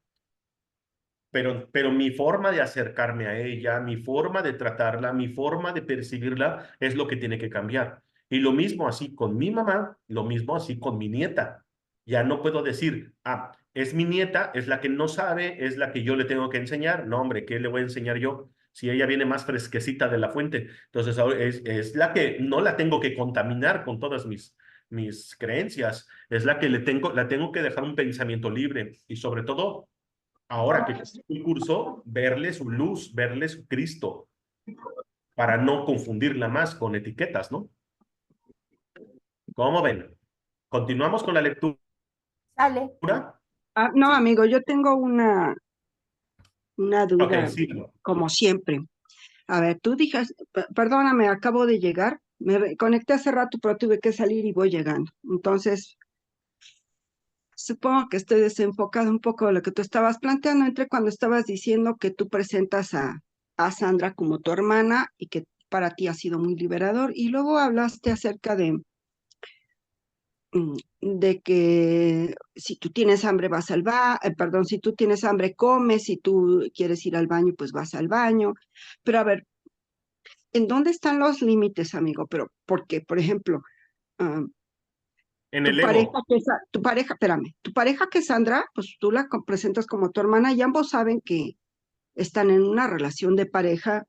Pero mi forma de acercarme a ella, mi forma de tratarla, mi forma de percibirla es lo que tiene que cambiar. Y lo mismo así con mi mamá, lo mismo así con mi nieta. Ya no puedo decir, ah, es mi nieta, es la que no sabe, es la que yo le tengo que enseñar. No, hombre, ¿qué le voy a enseñar yo? Si ella viene más fresquecita de la fuente. Entonces, ahora es la que no la tengo que contaminar con todas mis creencias. Es la que la tengo que dejar un pensamiento libre. Y sobre todo, ahora que es un curso, verle su luz, verle su Cristo, para no confundirla más con etiquetas, ¿no? ¿Cómo ven? ¿Continuamos con la lectura? Sale. No, amigo, yo tengo una Ok, duda, sí. como siempre. A ver, tú dijes, perdóname, acabo de llegar, conecté hace rato, pero tuve que salir y voy llegando. Entonces, supongo que estoy desenfocado un poco de lo que tú estabas planteando, entre cuando estabas diciendo que tú presentas a Sandra como tu hermana y que para ti ha sido muy liberador, y luego hablaste acerca de que si tú tienes hambre vas al baño, perdón, si tú tienes hambre comes, si tú quieres ir al baño pues vas al baño. Pero a ver, ¿en dónde están los límites, amigo? Pero porque, por ejemplo, ah, En el ego. tu pareja, espérame, tu pareja que es Sandra, pues tú la presentas como tu hermana y ambos saben que están en una relación de pareja,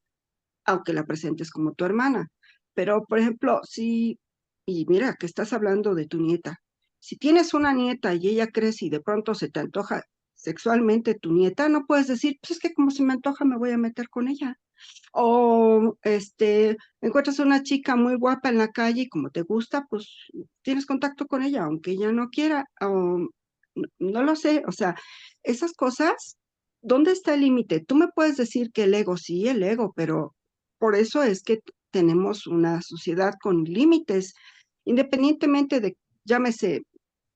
aunque la presentes como tu hermana. Pero, por ejemplo, si, y mira, que estás hablando de tu nieta, si tienes una nieta y ella crece y de pronto se te antoja sexualmente tu nieta, no puedes decir, pues es que como se me antoja me voy a meter con ella. O encuentras a una chica muy guapa en la calle y como te gusta, pues tienes contacto con ella, aunque ella no quiera, o no lo sé, o sea, esas cosas, ¿dónde está el límite? Tú me puedes decir que el ego, sí, el ego, pero por eso es que tenemos una sociedad con límites, independientemente de, llámese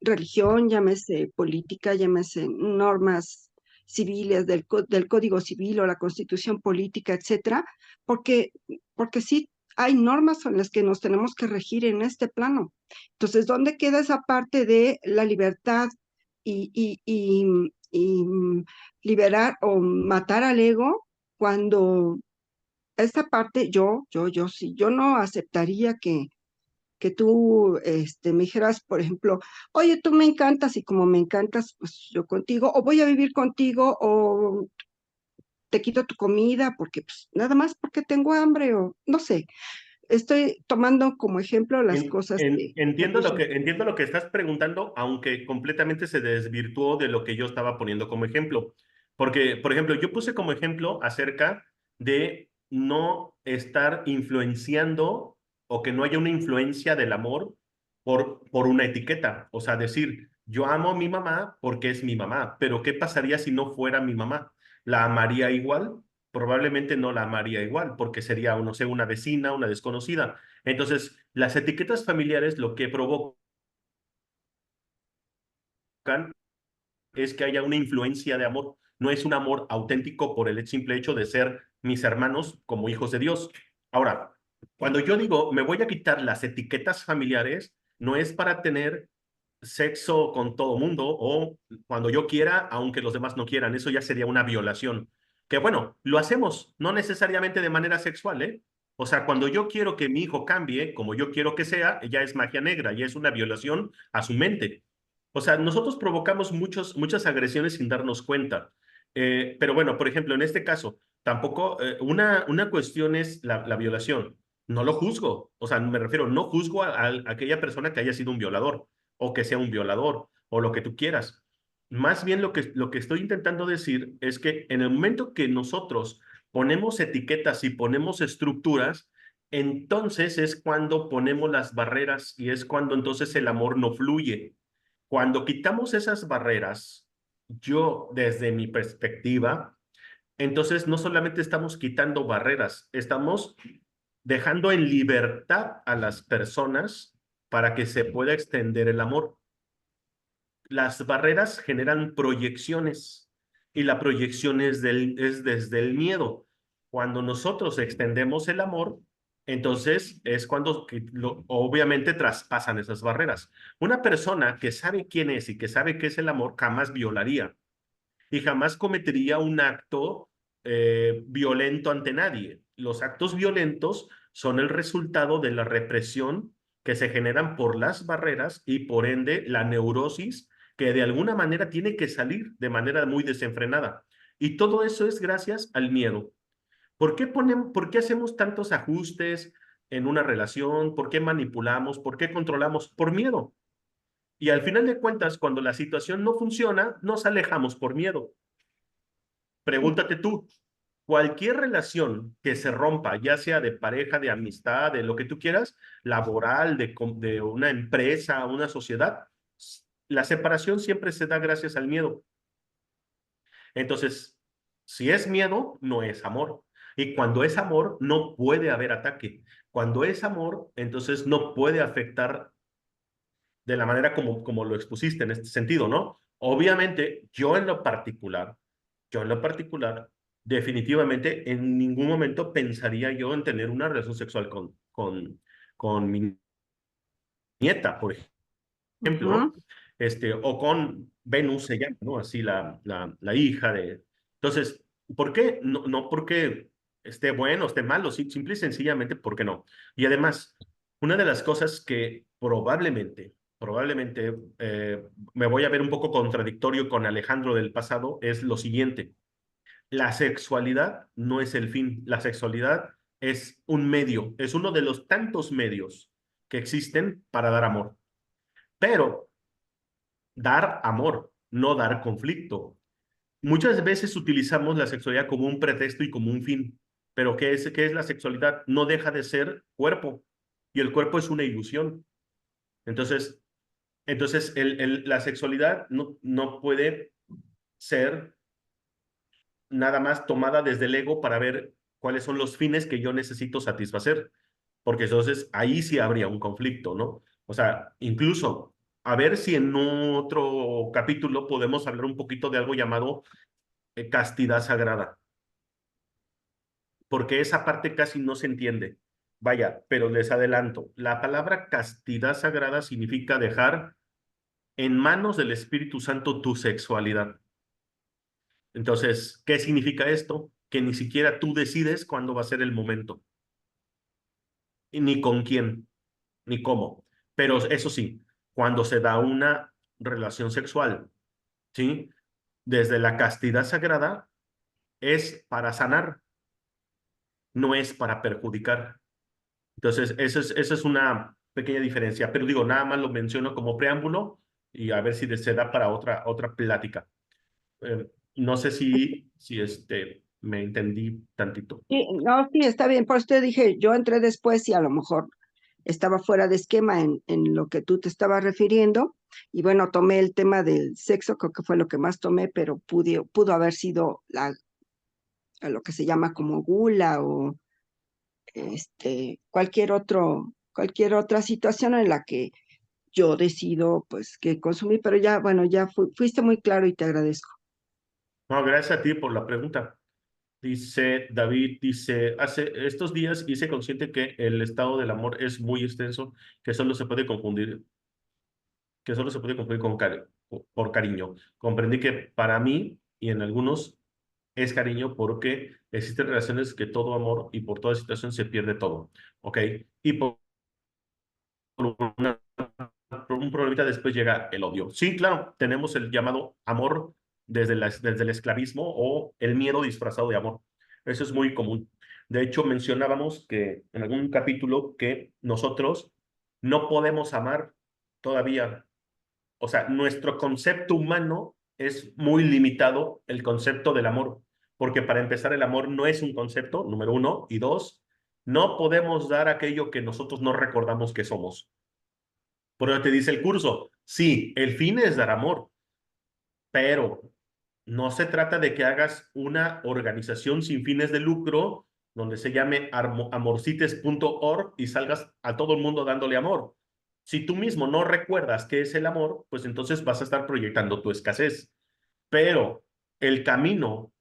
religión, llámese política, llámese normas civiles del Código Civil o la Constitución Política, etcétera, porque, porque sí hay normas en las que nos tenemos que regir en este plano. Entonces, ¿dónde queda esa parte de la libertad y liberar o matar al ego cuando esta parte yo sí, yo no aceptaría que tú me dijeras, por ejemplo, oye, tú me encantas y como me encantas, pues yo contigo, o voy a vivir contigo, o te quito tu comida porque pues nada más porque tengo hambre, o no sé. Estoy tomando como ejemplo las cosas que tú Entiendo lo que estás preguntando, aunque completamente se desvirtuó de lo que yo estaba poniendo como ejemplo. Porque, por ejemplo, yo puse como ejemplo acerca de no estar influenciando o que no haya una influencia del amor por una etiqueta. O sea, decir, yo amo a mi mamá porque es mi mamá, pero ¿qué pasaría si no fuera mi mamá? ¿La amaría igual? Probablemente no la amaría igual, porque sería, no sé, una vecina, una desconocida. Entonces, las etiquetas familiares lo que provocan es que haya una influencia de amor. No es un amor auténtico por el simple hecho de ser mis hermanos como hijos de Dios. Ahora, cuando yo digo me voy a quitar las etiquetas familiares, no es para tener sexo con todo mundo o cuando yo quiera, aunque los demás no quieran. Eso ya sería una violación. Que bueno, lo hacemos, no necesariamente de manera sexual, ¿eh? O sea, cuando yo quiero que mi hijo cambie como yo quiero que sea, ya es magia negra, ya es una violación a su mente. O sea, nosotros provocamos muchas agresiones sin darnos cuenta. Pero bueno, por ejemplo, en este caso, tampoco, una cuestión es la violación. No lo juzgo. O sea, me refiero, no juzgo a aquella persona que haya sido un violador o que sea un violador o lo que tú quieras. Más bien lo que estoy intentando decir es que en el momento que nosotros ponemos etiquetas y ponemos estructuras, entonces es cuando ponemos las barreras y es cuando entonces el amor no fluye. Cuando quitamos esas barreras, yo desde mi perspectiva, entonces no solamente estamos quitando barreras, estamos dejando en libertad a las personas para que se pueda extender el amor. Las barreras generan proyecciones y la proyección es desde el miedo. Cuando nosotros extendemos el amor, entonces es cuando obviamente traspasan esas barreras. Una persona que sabe quién es y que sabe qué es el amor jamás violaría y jamás cometería un acto violento ante nadie. Los actos violentos son el resultado de la represión que se generan por las barreras y por ende la neurosis que de alguna manera tiene que salir de manera muy desenfrenada. Y todo eso es gracias al miedo. ¿Por qué hacemos tantos ajustes en una relación? ¿Por qué manipulamos? ¿Por qué controlamos? Por miedo. Y al final de cuentas, cuando la situación no funciona, nos alejamos por miedo. Pregúntate tú, cualquier relación que se rompa, ya sea de pareja, de amistad, de lo que tú quieras, laboral, de una empresa, una sociedad, la separación siempre se da gracias al miedo. Entonces, si es miedo, no es amor. Y cuando es amor, no puede haber ataque. Cuando es amor, entonces no puede afectar de la manera como lo expusiste en este sentido, ¿no? Obviamente, yo en lo particular, definitivamente en ningún momento pensaría yo en tener una relación sexual con mi nieta, por ejemplo, Ujú. ¿no? O con Venus se llama, ¿no? Así la hija de... Entonces, ¿por qué? No, no porque esté bueno, esté malo, simple y sencillamente porque no. Y además, una de las cosas que probablemente me voy a ver un poco contradictorio con Alejandro del pasado es lo siguiente. La sexualidad no es el fin, la sexualidad es un medio, es uno de los tantos medios que existen para dar amor. Pero dar amor, no dar conflicto. Muchas veces utilizamos la sexualidad como un pretexto y como un fin. Pero qué es la sexualidad? No deja de ser cuerpo, y el cuerpo es una ilusión. Entonces, la sexualidad no puede ser nada más tomada desde el ego para ver cuáles son los fines que yo necesito satisfacer, porque entonces ahí sí habría un conflicto, ¿no? O sea, incluso a ver si en otro capítulo podemos hablar un poquito de algo llamado castidad sagrada, porque esa parte casi no se entiende. Vaya, pero les adelanto, la palabra castidad sagrada significa dejar en manos del Espíritu Santo tu sexualidad. Entonces, ¿qué significa esto? Que ni siquiera tú decides cuándo va a ser el momento, y ni con quién, ni cómo. Pero eso sí, cuando se da una relación sexual, ¿sí? Desde la castidad sagrada es para sanar, no es para perjudicar. Entonces, esa es una pequeña diferencia. Pero digo, nada más lo menciono como preámbulo y a ver si se da para otra plática. No sé si me entendí tantito. Sí, no, sí, está bien. Por eso te dije, yo entré después y a lo mejor estaba fuera de esquema en lo que tú te estabas refiriendo. Y bueno, tomé el tema del sexo, creo que fue lo que más tomé, pero pudo haber sido lo que se llama como gula o cualquier otra situación en la que yo decido pues que consumir, pero ya, bueno, ya fuiste muy claro y te agradezco. No, gracias a ti por la pregunta. Dice David, hace estos días hice consciente que el estado del amor es muy extenso, que solo se puede confundir, que solo se puede confundir por cariño. Comprendí que para mí y en algunos es cariño porque existen relaciones que todo amor y por toda situación se pierde todo, ¿ok? Y una- por un problemita después llega el odio. Sí, claro, tenemos el llamado amor desde el esclavismo o el miedo disfrazado de amor. Eso es muy común. De hecho, mencionábamos que en algún capítulo que nosotros no podemos amar todavía. O sea, nuestro concepto humano es muy limitado, el concepto del amor, porque para empezar el amor no es un concepto, número uno, y dos, no podemos dar aquello que nosotros no recordamos que somos. Por eso te dice el curso, sí, el fin es dar amor, pero no se trata de que hagas una organización sin fines de lucro donde se llame amorcites.org y salgas a todo el mundo dándole amor. Si tú mismo no recuerdas qué es el amor, pues entonces vas a estar proyectando tu escasez. Pero el camino,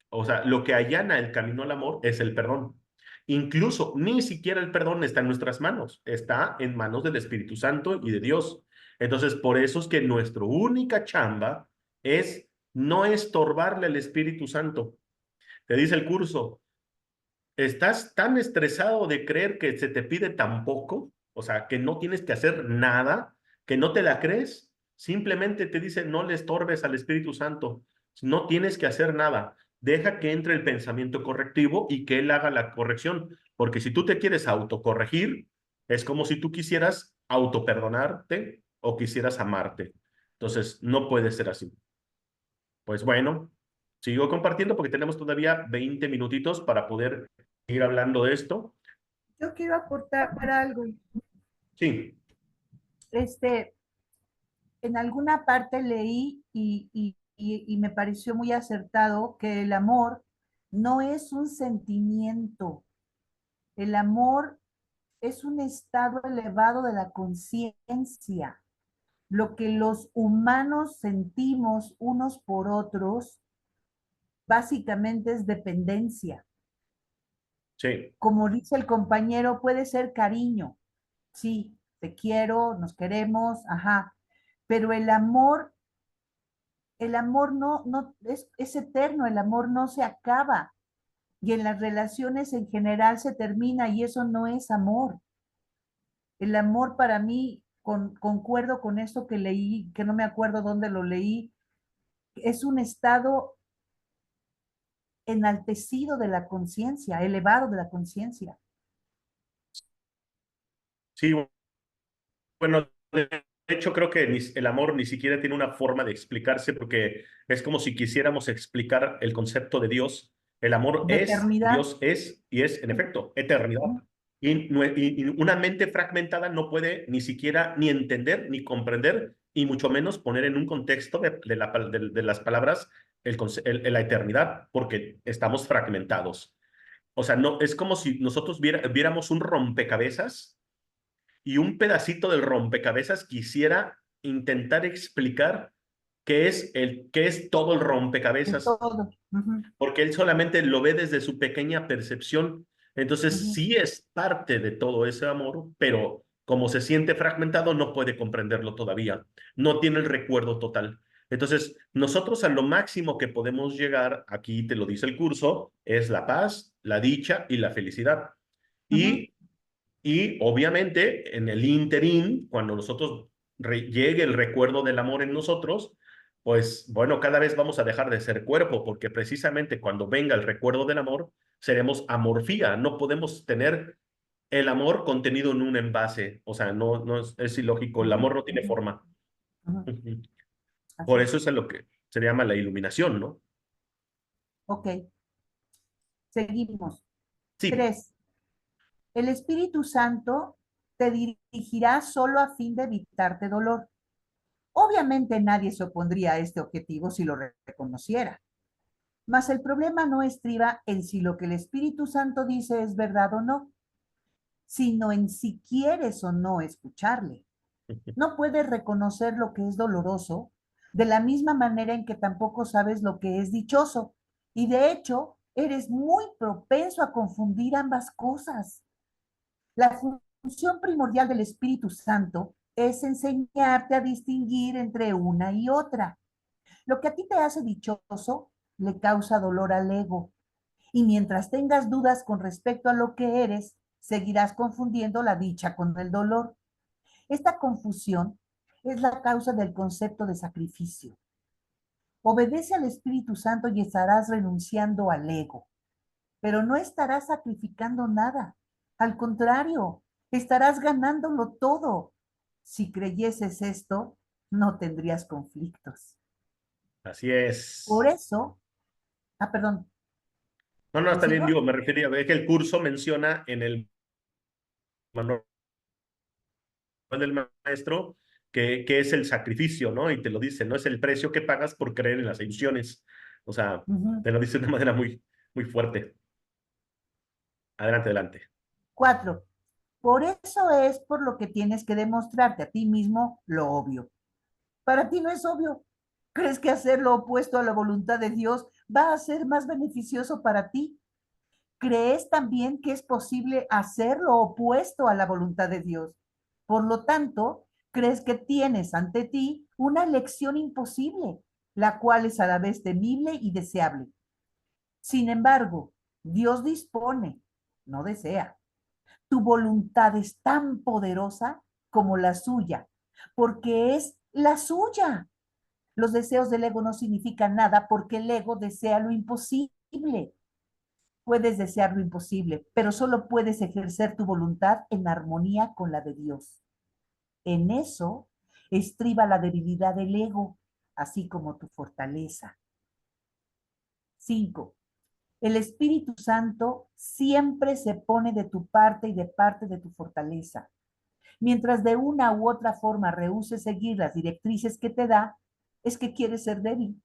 o sea, lo que allana el camino al amor es el perdón. Incluso ni siquiera el perdón está en nuestras manos, está en manos del Espíritu Santo y de Dios. Entonces, por eso es que nuestra única chamba es no estorbarle al Espíritu Santo. Te dice el curso, estás tan estresado de creer que se te pide tan poco, o sea, que no tienes que hacer nada, que no te la crees, simplemente te dice, no le estorbes al Espíritu Santo, no tienes que hacer nada, deja que entre el pensamiento correctivo y que él haga la corrección, porque si tú te quieres autocorregir, es como si tú quisieras autoperdonarte o quisieras amarte. Entonces, no puede ser así. Pues bueno, sigo compartiendo porque tenemos todavía 20 minutitos para poder ir hablando de esto. Yo quiero aportar algo. Sí, Este, en alguna parte leí y me pareció muy acertado que el amor no es un sentimiento. El amor es un estado elevado de la conciencia. Lo que los humanos sentimos unos por otros básicamente es dependencia. sí, Como dice el compañero, puede ser cariño. Sí, te quiero, nos queremos, ajá. Pero el amor no es eterno, el amor no se acaba. Y en las relaciones en general se termina y eso no es amor. El amor para mí, concuerdo con esto que leí, que no me acuerdo dónde lo leí, es un estado enaltecido de la conciencia, elevado de la conciencia. sí. Bueno, de hecho creo que el amor ni siquiera tiene una forma de explicarse porque es como si quisiéramos explicar el concepto de Dios. El amor de es, eternidad. Dios es, y es, en efecto, eternidad. Y una mente fragmentada no puede ni siquiera ni entender, ni comprender, y mucho menos poner en un contexto de las palabras la eternidad, porque estamos fragmentados. O sea, no, es como si nosotros viéramos un rompecabezas y un pedacito del rompecabezas quisiera intentar explicar qué es todo el De rompecabezas, todo. Ujú, porque él solamente lo ve desde su pequeña percepción. Entonces, ujú, sí es parte de todo ese amor, pero como se siente fragmentado, no puede comprenderlo todavía. No tiene el recuerdo total. Entonces, nosotros a lo máximo que podemos llegar, aquí te lo dice el curso, es la paz, la dicha y la felicidad. ujú. Y obviamente en el interín, cuando nosotros llegue el recuerdo del amor en nosotros, pues bueno, cada vez vamos a dejar de ser cuerpo, porque precisamente cuando venga el recuerdo del amor, seremos amorfía. No podemos tener el amor contenido en un envase. O sea, no es ilógico. El Ujú, amor no tiene ujú, forma. ujú. Ujú. Así Por es. eso es a lo que se llama la iluminación, ¿no? Ok, seguimos. Sí. 3. El Espíritu Santo te dirigirá solo a fin de evitarte dolor. Obviamente nadie se opondría a este objetivo si lo reconociera. Mas el problema no estriba en si lo que el Espíritu Santo dice es verdad o no, sino en si quieres o no escucharle. No puedes reconocer lo que es doloroso de la misma manera en que tampoco sabes lo que es dichoso. Y de hecho, eres muy propenso a confundir ambas cosas. La función primordial del Espíritu Santo es enseñarte a distinguir entre una y otra. Lo que a ti te hace dichoso le causa dolor al ego. Y mientras tengas dudas con respecto a lo que eres, seguirás confundiendo la dicha con el dolor. Esta confusión es la causa del concepto de sacrificio. Obedece al Espíritu Santo y estarás renunciando al ego, pero no estarás sacrificando nada. Al contrario, estarás ganándolo todo. Si creyeses esto, no tendrías conflictos. Así Por es. eso, perdón, No, no, está bien, ¿prosigo? digo, me refería a ver que el curso menciona en el manual del maestro que es el sacrificio, ¿no? Y te lo dice, ¿no? Es el precio que pagas por creer en las ilusiones. O sea, Ujú. te lo dice de una manera muy, muy fuerte. Adelante, adelante. 4. Por eso es por lo que tienes que demostrarte a ti mismo lo obvio. Para ti no es obvio. ¿Crees que hacer lo opuesto a la voluntad de Dios va a ser más beneficioso para ti? ¿Crees también que es posible hacer lo opuesto a la voluntad de Dios? Por lo tanto, crees que tienes ante ti una elección imposible, la cual es a la vez temible y deseable. Sin embargo, Dios dispone, no desea. Tu voluntad es tan poderosa como la suya, porque es la suya. Los deseos del ego no significan nada porque el ego desea lo imposible. Puedes desear lo imposible, pero solo puedes ejercer tu voluntad en armonía con la de Dios. En eso estriba la debilidad del ego, así como tu fortaleza. 5. El Espíritu Santo siempre se pone de tu parte y de parte de tu fortaleza. Mientras de una u otra forma rehúses seguir las directrices que te da, es que quieres ser débil.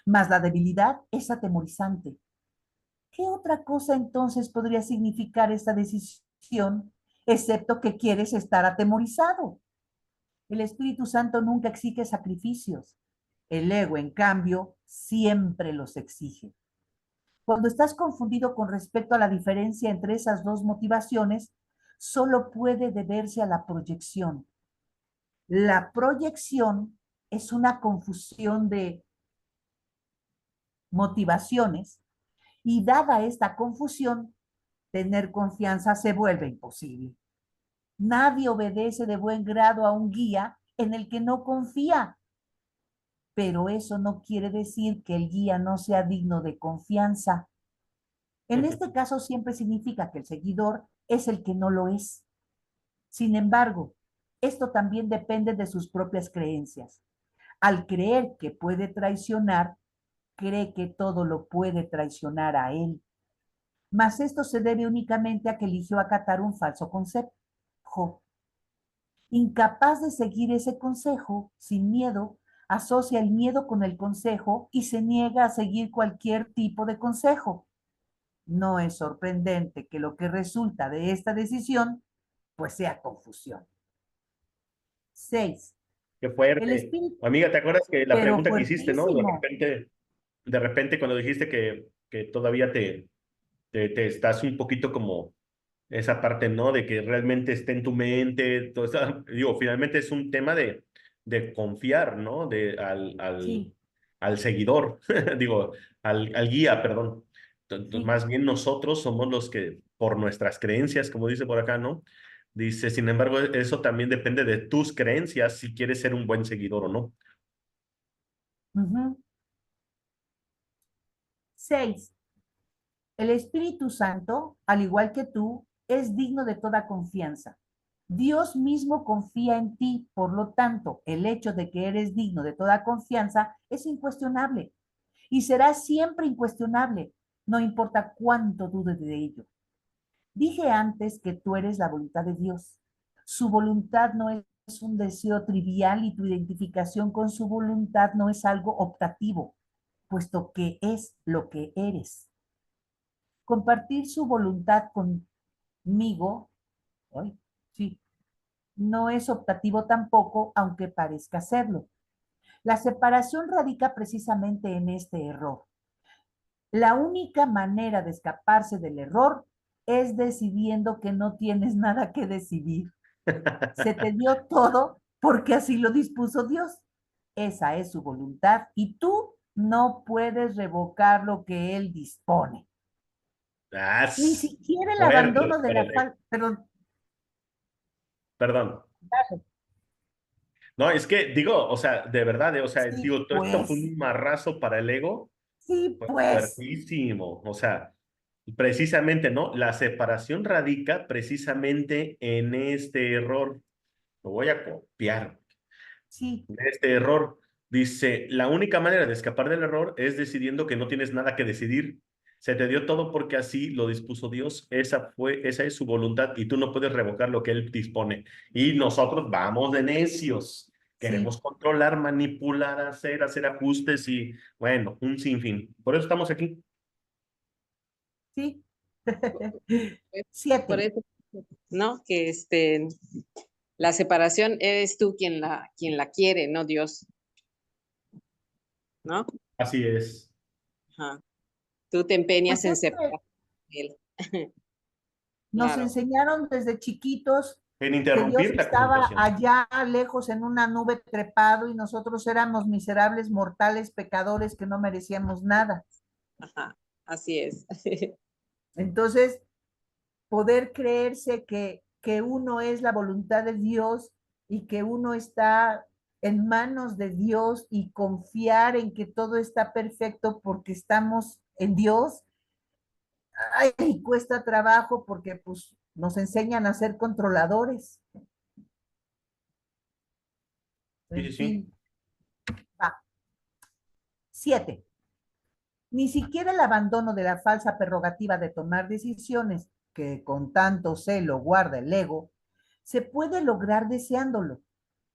Mas la debilidad es atemorizante. ¿Qué otra cosa entonces podría significar esta decisión, excepto que quieres estar atemorizado? El Espíritu Santo nunca exige sacrificios. El ego, en cambio, siempre los exige. Cuando estás confundido con respecto a la diferencia entre esas dos motivaciones, solo puede deberse a la proyección. La proyección es una confusión de motivaciones y dada esta confusión, tener confianza se vuelve imposible. Nadie obedece de buen grado a un guía en el que no confía, pero eso no quiere decir que el guía no sea digno de confianza. En este caso siempre significa que el seguidor es el que no lo es. Sin embargo, esto también depende de sus propias creencias. Al creer que puede traicionar, cree que todo lo puede traicionar a él. mas esto se debe únicamente a que eligió acatar un falso consejo. Incapaz de seguir ese consejo, sin miedo, asocia el miedo con el consejo y se niega a seguir cualquier tipo de consejo. No es sorprendente que lo que resulta de esta decisión, pues sea confusión. 6. Qué El fuerte. espíritu, Amiga, ¿te acuerdas que la pero pregunta que hiciste, ¿no? fuertísimo. De repente cuando dijiste que todavía te estás un poquito como esa parte, ¿no? De que realmente esté en tu mente, todo eso. Digo, finalmente es un tema de confiar, ¿no? Sí, Al seguidor, digo, al guía, perdón. sí. Más bien nosotros somos los que, por nuestras creencias, como dice por acá, ¿no? Dice, sin embargo, eso también depende de tus creencias, si quieres ser un buen seguidor o no. 6. El Espíritu Santo, al igual que tú, es digno de toda confianza. Dios mismo confía en ti, por lo tanto, el hecho de que eres digno de toda confianza es incuestionable y será siempre incuestionable, no importa cuánto dudes de ello. Dije antes que tú eres la voluntad de Dios. Su voluntad no es un deseo trivial y tu identificación con su voluntad no es algo optativo, puesto que es lo que eres. Compartir su voluntad conmigo, ay, sí, no es optativo tampoco, aunque parezca serlo. La separación radica precisamente en este error. La única manera de escaparse del error es decidiendo que no tienes nada que decidir. Se te dio todo porque así lo dispuso Dios. Esa es su voluntad y tú no puedes revocar lo que Él dispone. Ah, Ni siquiera el fuerte, abandono de la fuerte. falta, perdón, Perdón. No, es que digo, o sea, de verdad, o sea, sí, digo, todo esto fue pues, un marrazo para el ego, sí, fue pues, fuertísimo. O sea, precisamente, ¿no? La separación radica precisamente en este error. Lo voy a copiar. sí, En este error dice, la única manera de escapar del error es decidiendo que no tienes nada que decidir. Se te dio todo porque así lo dispuso Dios. Esa es su voluntad y tú no puedes revocar lo que Él dispone. Y nosotros vamos de necios. sí, Queremos controlar, manipular, hacer ajustes y, bueno, un sinfín. Por eso estamos aquí. sí. Por 7. eso, ¿no? Que la separación eres tú quien la quiere, no Dios, ¿no? Así es. Ajá. Tú te Pues empeñas en es que separar de él. nos Claro. enseñaron desde chiquitos En que Dios interrumpir la estaba comunicación. allá lejos en una nube trepado y nosotros éramos miserables mortales pecadores que no merecíamos nada. Ajá. Así es. Entonces, poder creerse que uno es la voluntad de Dios y que uno está en manos de Dios y confiar en que todo está perfecto porque estamos en Dios, ay, cuesta trabajo porque pues nos enseñan a ser controladores. Sí, En sí, sí. fin, va. 7. Ni siquiera el abandono de la falsa prerrogativa de tomar decisiones que con tanto celo guarda el ego, se puede lograr deseándolo.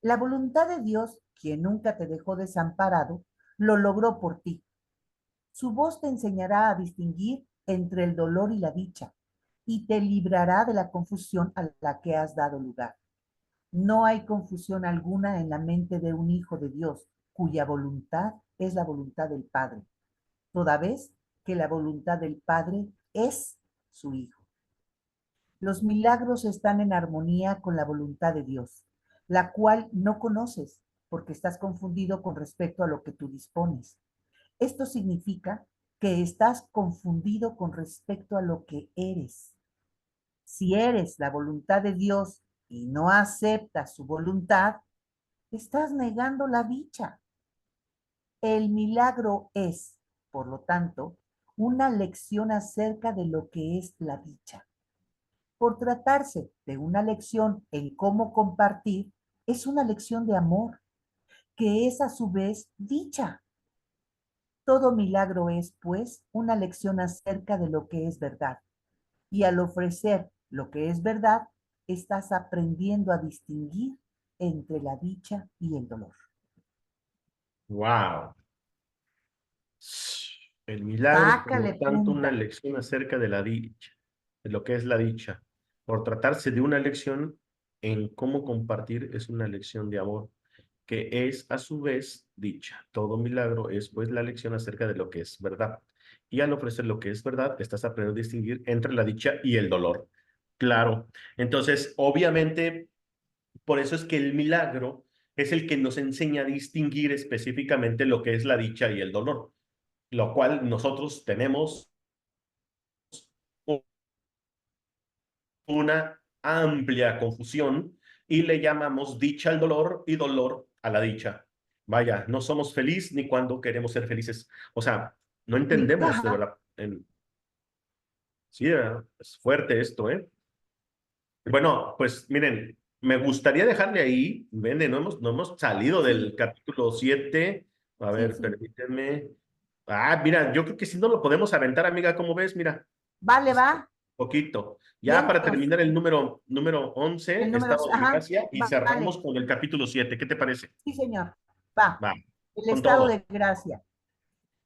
La voluntad de Dios, quien nunca te dejó desamparado, lo logró por ti. Su voz te enseñará a distinguir entre el dolor y la dicha y te librará de la confusión a la que has dado lugar. No hay confusión alguna en la mente de un hijo de Dios, cuya voluntad es la voluntad del Padre, toda vez que la voluntad del Padre es su Hijo. Los milagros están en armonía con la voluntad de Dios, la cual no conoces porque estás confundido con respecto a lo que tú dispones. Esto significa que estás confundido con respecto a lo que eres. Si eres la voluntad de Dios y no aceptas su voluntad, estás negando la dicha. El milagro es, por lo tanto, una lección acerca de lo que es la dicha. Por tratarse de una lección en cómo compartir, es una lección de amor, que es a su vez dicha. Todo milagro es, pues, una lección acerca de lo que es verdad. Y al ofrecer lo que es verdad, estás aprendiendo a distinguir entre la dicha y el dolor. Wow. El milagro, por lo Sácale tanto, una punta. lección acerca de la dicha, de lo que es la dicha. Por tratarse de una lección en cómo compartir, es una lección de amor, que es a su vez dicha. Todo milagro es pues la lección acerca de lo que es verdad. Y al ofrecer lo que es verdad, estás aprendiendo a distinguir entre la dicha y el dolor. Claro. Entonces, obviamente, por eso es que el milagro es el que nos enseña a distinguir específicamente lo que es la dicha y el dolor, lo cual nosotros tenemos una amplia confusión y le llamamos dicha al dolor y dolor a la dicha. Vaya, no somos felices ni cuando queremos ser felices. O sea, no Sí, entendemos de ajá. verdad. Sí, es fuerte esto, ¿eh? Bueno, pues miren, me gustaría dejarle ahí. Ven, no hemos salido Sí, del capítulo 7. A sí, ver, sí. permítanme. Ah, mira, yo creo que si no lo podemos aventar, amiga, ¿cómo ves? Mira, Vale, es va. poquito. Ya para Vientos. terminar el número El 11, número, estado de ajá. gracia, y cerramos Vale. con el capítulo 7. ¿Qué te parece? Sí, señor. Va. Va, El con estado todo. de gracia.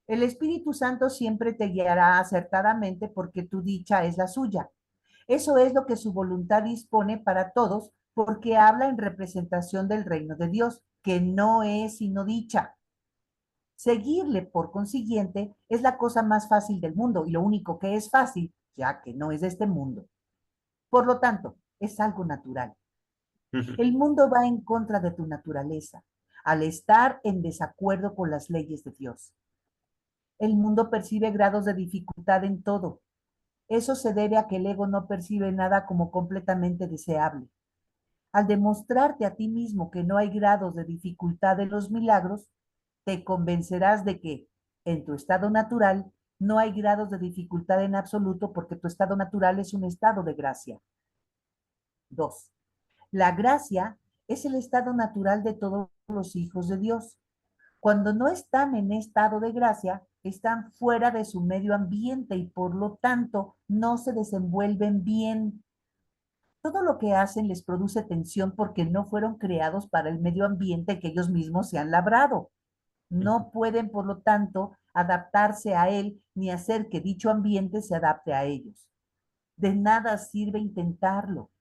El Espíritu Santo siempre te guiará acertadamente porque tu dicha es la suya. Eso es lo que su voluntad dispone para todos, porque habla en representación del reino de Dios, que no es sino dicha. Seguirle, por consiguiente, es la cosa más fácil del mundo y lo único que es fácil, ya que no es de este mundo. Por lo tanto, es algo natural. El mundo va en contra de tu naturaleza, al estar en desacuerdo con las leyes de Dios. El mundo percibe grados de dificultad en todo. Eso se debe a que el ego no percibe nada como completamente deseable. Al demostrarte a ti mismo que no hay grados de dificultad en los milagros, te convencerás de que en tu estado natural no hay grados de dificultad en absoluto porque tu estado natural es un estado de gracia. 2. La gracia es el estado natural de todos los hijos de Dios. Cuando no están en estado de gracia, están fuera de su medio ambiente y por lo tanto no se desenvuelven bien. Todo lo que hacen les produce tensión porque no fueron creados para el medio ambiente que ellos mismos se han labrado. No pueden, por lo tanto, adaptarse a él ni hacer que dicho ambiente se adapte a ellos. De nada sirve intentarlo.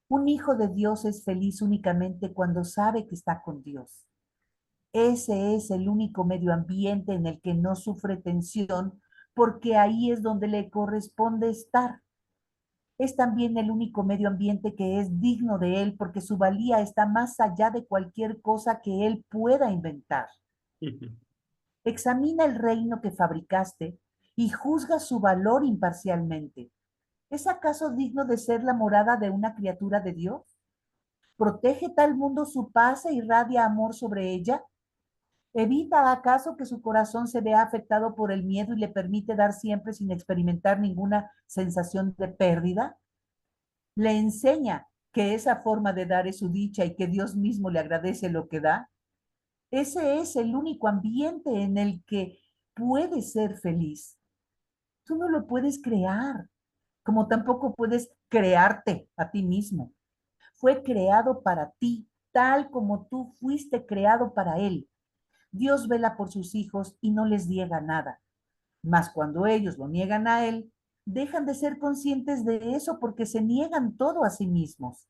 Un hijo de Dios es feliz únicamente cuando sabe que está con Dios. Ese es el único medio ambiente en el que no sufre tensión, porque ahí es donde le corresponde estar. Es también el único medio ambiente que es digno de él, porque su valía está más allá de cualquier cosa que él pueda inventar. Examina el reino que fabricaste y juzga su valor imparcialmente. ¿Es acaso digno de ser la morada de una criatura de Dios? ¿Protege tal mundo su paz e irradia amor sobre ella? ¿Evita acaso que su corazón se vea afectado por el miedo y le permite dar siempre sin experimentar ninguna sensación de pérdida? ¿Le enseña que esa forma de dar es su dicha y que Dios mismo le agradece lo que da? Ese es el único ambiente en el que puedes ser feliz. Tú no lo puedes crear, como tampoco puedes crearte a ti mismo. Fue creado para ti, tal como tú fuiste creado para Él. Dios vela por sus hijos y no les niega nada. Mas cuando ellos lo niegan a Él, dejan de ser conscientes de eso porque se niegan todo a sí mismos.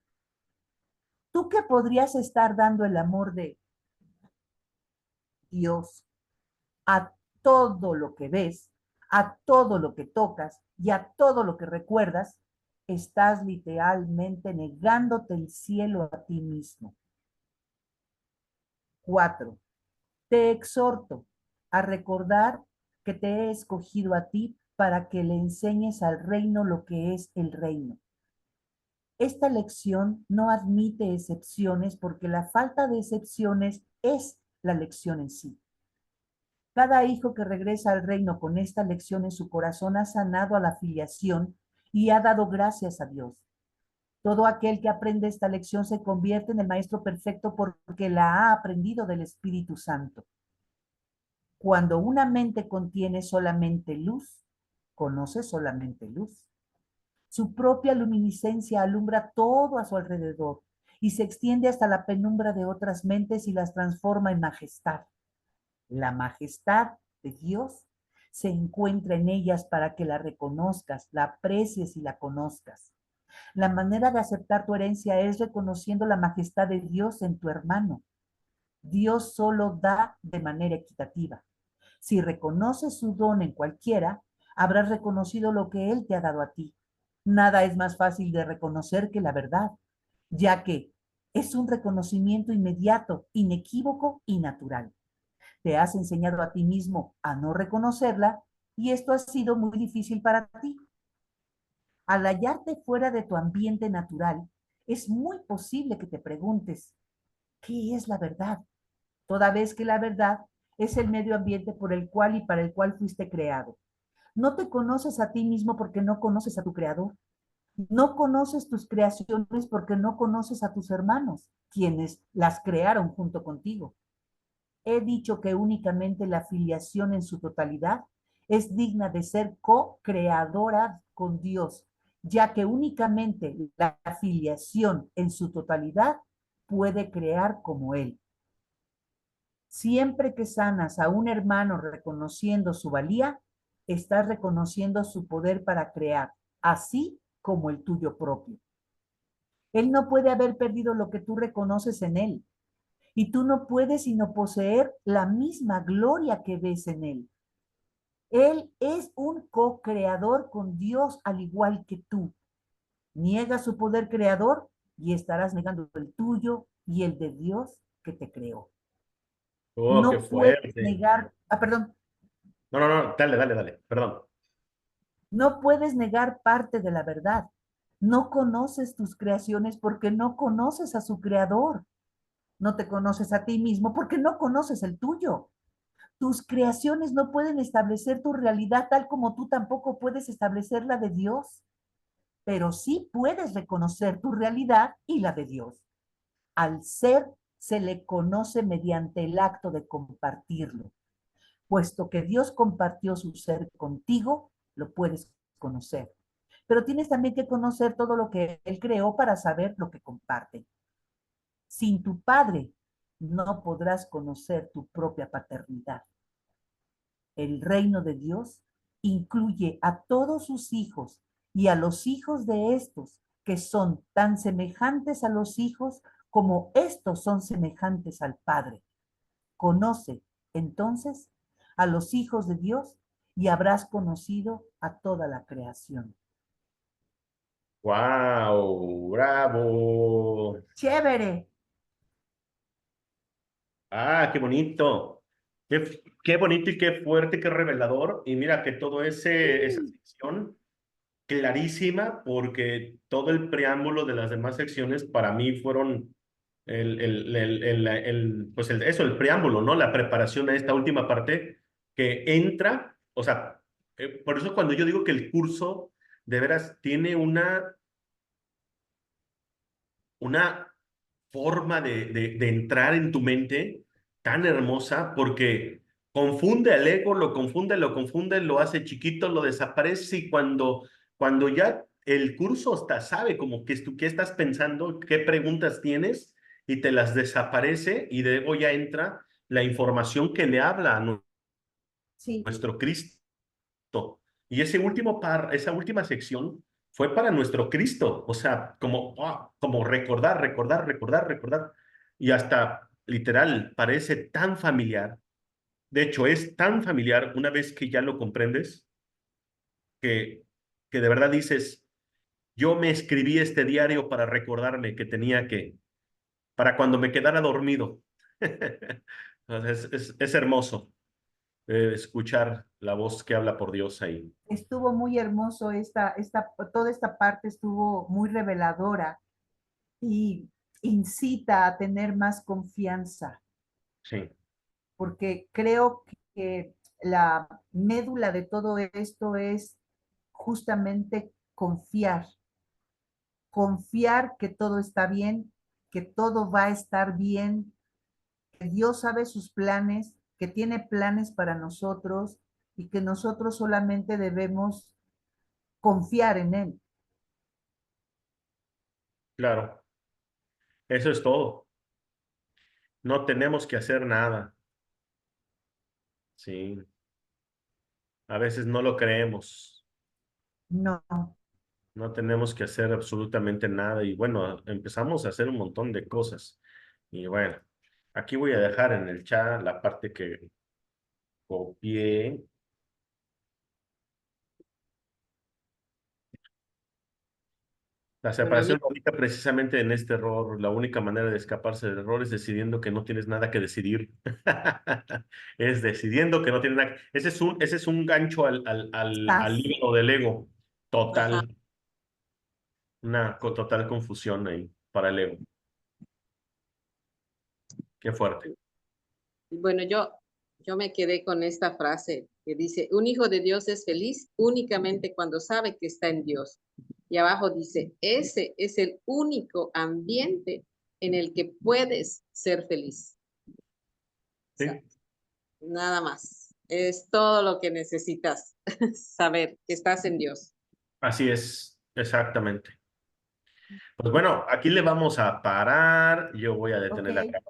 ¿Tú qué podrías estar dando el amor de Dios a todo lo que ves, a todo lo que tocas y a todo lo que recuerdas? Estás literalmente negándote el cielo a ti mismo. 4. Te exhorto a recordar que te he escogido a ti para que le enseñes al reino lo que es el reino. Esta lección no admite excepciones porque la falta de excepciones es la lección en sí. Cada hijo que regresa al reino con esta lección en su corazón ha sanado a la filiación y ha dado gracias a Dios. Todo aquel que aprende esta lección se convierte en el maestro perfecto porque la ha aprendido del Espíritu Santo. Cuando una mente contiene solamente luz, conoce solamente luz. Su propia luminiscencia alumbra todo a su alrededor y se extiende hasta la penumbra de otras mentes y las transforma en majestad. La majestad de Dios se encuentra en ellas para que la reconozcas, la aprecies y la conozcas. La manera de aceptar tu herencia es reconociendo la majestad de Dios en tu hermano. Dios solo da de manera equitativa. Si reconoces su don en cualquiera, habrás reconocido lo que Él te ha dado a ti. Nada es más fácil de reconocer que la verdad, ya que es un reconocimiento inmediato, inequívoco y natural. Te has enseñado a ti mismo a no reconocerla y esto ha sido muy difícil para ti. Al hallarte fuera de tu ambiente natural, es muy posible que te preguntes, ¿qué es la verdad? Toda vez que la verdad es el medio ambiente por el cual y para el cual fuiste creado. No te conoces a ti mismo porque no conoces a tu creador. No conoces tus creaciones porque no conoces a tus hermanos, quienes las crearon junto contigo. He dicho que únicamente la filiación en su totalidad es digna de ser co-creadora con Dios, ya que únicamente la filiación en su totalidad puede crear como Él. Siempre que sanas a un hermano reconociendo su valía, estás reconociendo su poder para crear, así como el tuyo propio. Él no puede haber perdido lo que tú reconoces en él, y tú no puedes sino poseer la misma gloria que ves en él. Él es un co-creador con Dios al igual que tú. Niega su poder creador y estarás negando el tuyo y el de Dios que te creó. Oh, qué No puedes fuerte. negar, perdón, No, no, no, dale, dale, dale, perdón. no puedes negar parte de la verdad. No conoces tus creaciones porque no conoces a su creador. No te conoces a ti mismo porque no conoces el tuyo. Tus creaciones no pueden establecer tu realidad tal como tú tampoco puedes establecer la de Dios, pero sí puedes reconocer tu realidad y la de Dios. Al ser se le conoce mediante el acto de compartirlo. Puesto que Dios compartió su ser contigo, lo puedes conocer. Pero tienes también que conocer todo lo que Él creó para saber lo que comparte. Sin tu Padre, no podrás conocer tu propia paternidad. El reino de Dios incluye a todos sus hijos y a los hijos de estos, que son tan semejantes a los hijos como estos son semejantes al Padre. Conoce, entonces, a los hijos de Dios y habrás conocido a toda la creación. ¡Wow! ¡Bravo! Chévere. Ah, qué bonito. Qué bonito y qué fuerte, qué revelador. Y mira que todo esa sección clarísima, porque todo el preámbulo de las demás secciones para mí fueron eso, el preámbulo, ¿no? La preparación a esta última parte que entra, o sea, por eso cuando yo digo que el curso de veras tiene una forma de entrar en tu mente tan hermosa, porque confunde al ego, lo confunde, lo hace chiquito, lo desaparece, y cuando ya el curso hasta sabe como que tú qué estás pensando, qué preguntas tienes, y te las desaparece, y luego ya entra la información que le habla a Sí, nuestro Cristo. Y esa última sección fue para nuestro Cristo, o sea, como recordar, recordar, recordar, recordar, y hasta literal parece tan familiar. De hecho, es tan familiar una vez que ya lo comprendes, que, que de verdad dices, yo me escribí este diario para recordarme que para cuando me quedara dormido. Es hermoso escuchar la voz que habla por Dios ahí. estuvo muy hermoso toda esta parte estuvo muy reveladora y incita a tener más confianza, Sí. porque creo que la médula de todo esto es justamente confiar que todo está bien, que todo va a estar bien, que Dios sabe sus planes, que tiene planes para nosotros y que nosotros solamente debemos confiar en Él. Claro, eso es todo. No tenemos que hacer nada. Sí, a veces no lo creemos. No. No tenemos que hacer absolutamente nada y bueno, empezamos a hacer un montón de cosas. Y bueno, aquí voy a dejar en el chat la parte que copié. La Bueno, a mí, separación radica precisamente en este error. La única manera de escaparse del error es decidiendo que no tienes nada que decidir. Es decidiendo que no tienes nada. Ese es un gancho al Estás. hígado del ego. ajá. Total. Una total confusión ahí para el ego. Qué fuerte. Bueno, yo me quedé con esta frase que dice, un hijo de Dios es feliz únicamente cuando sabe que está en Dios. Y abajo dice, ese es el único ambiente en el que puedes ser feliz. O sea, Sí, nada más. Es todo lo que necesitas saber, que estás en Dios. así es, exactamente. Pues bueno, aquí le vamos a parar. Yo voy a detener la Ok. grabación.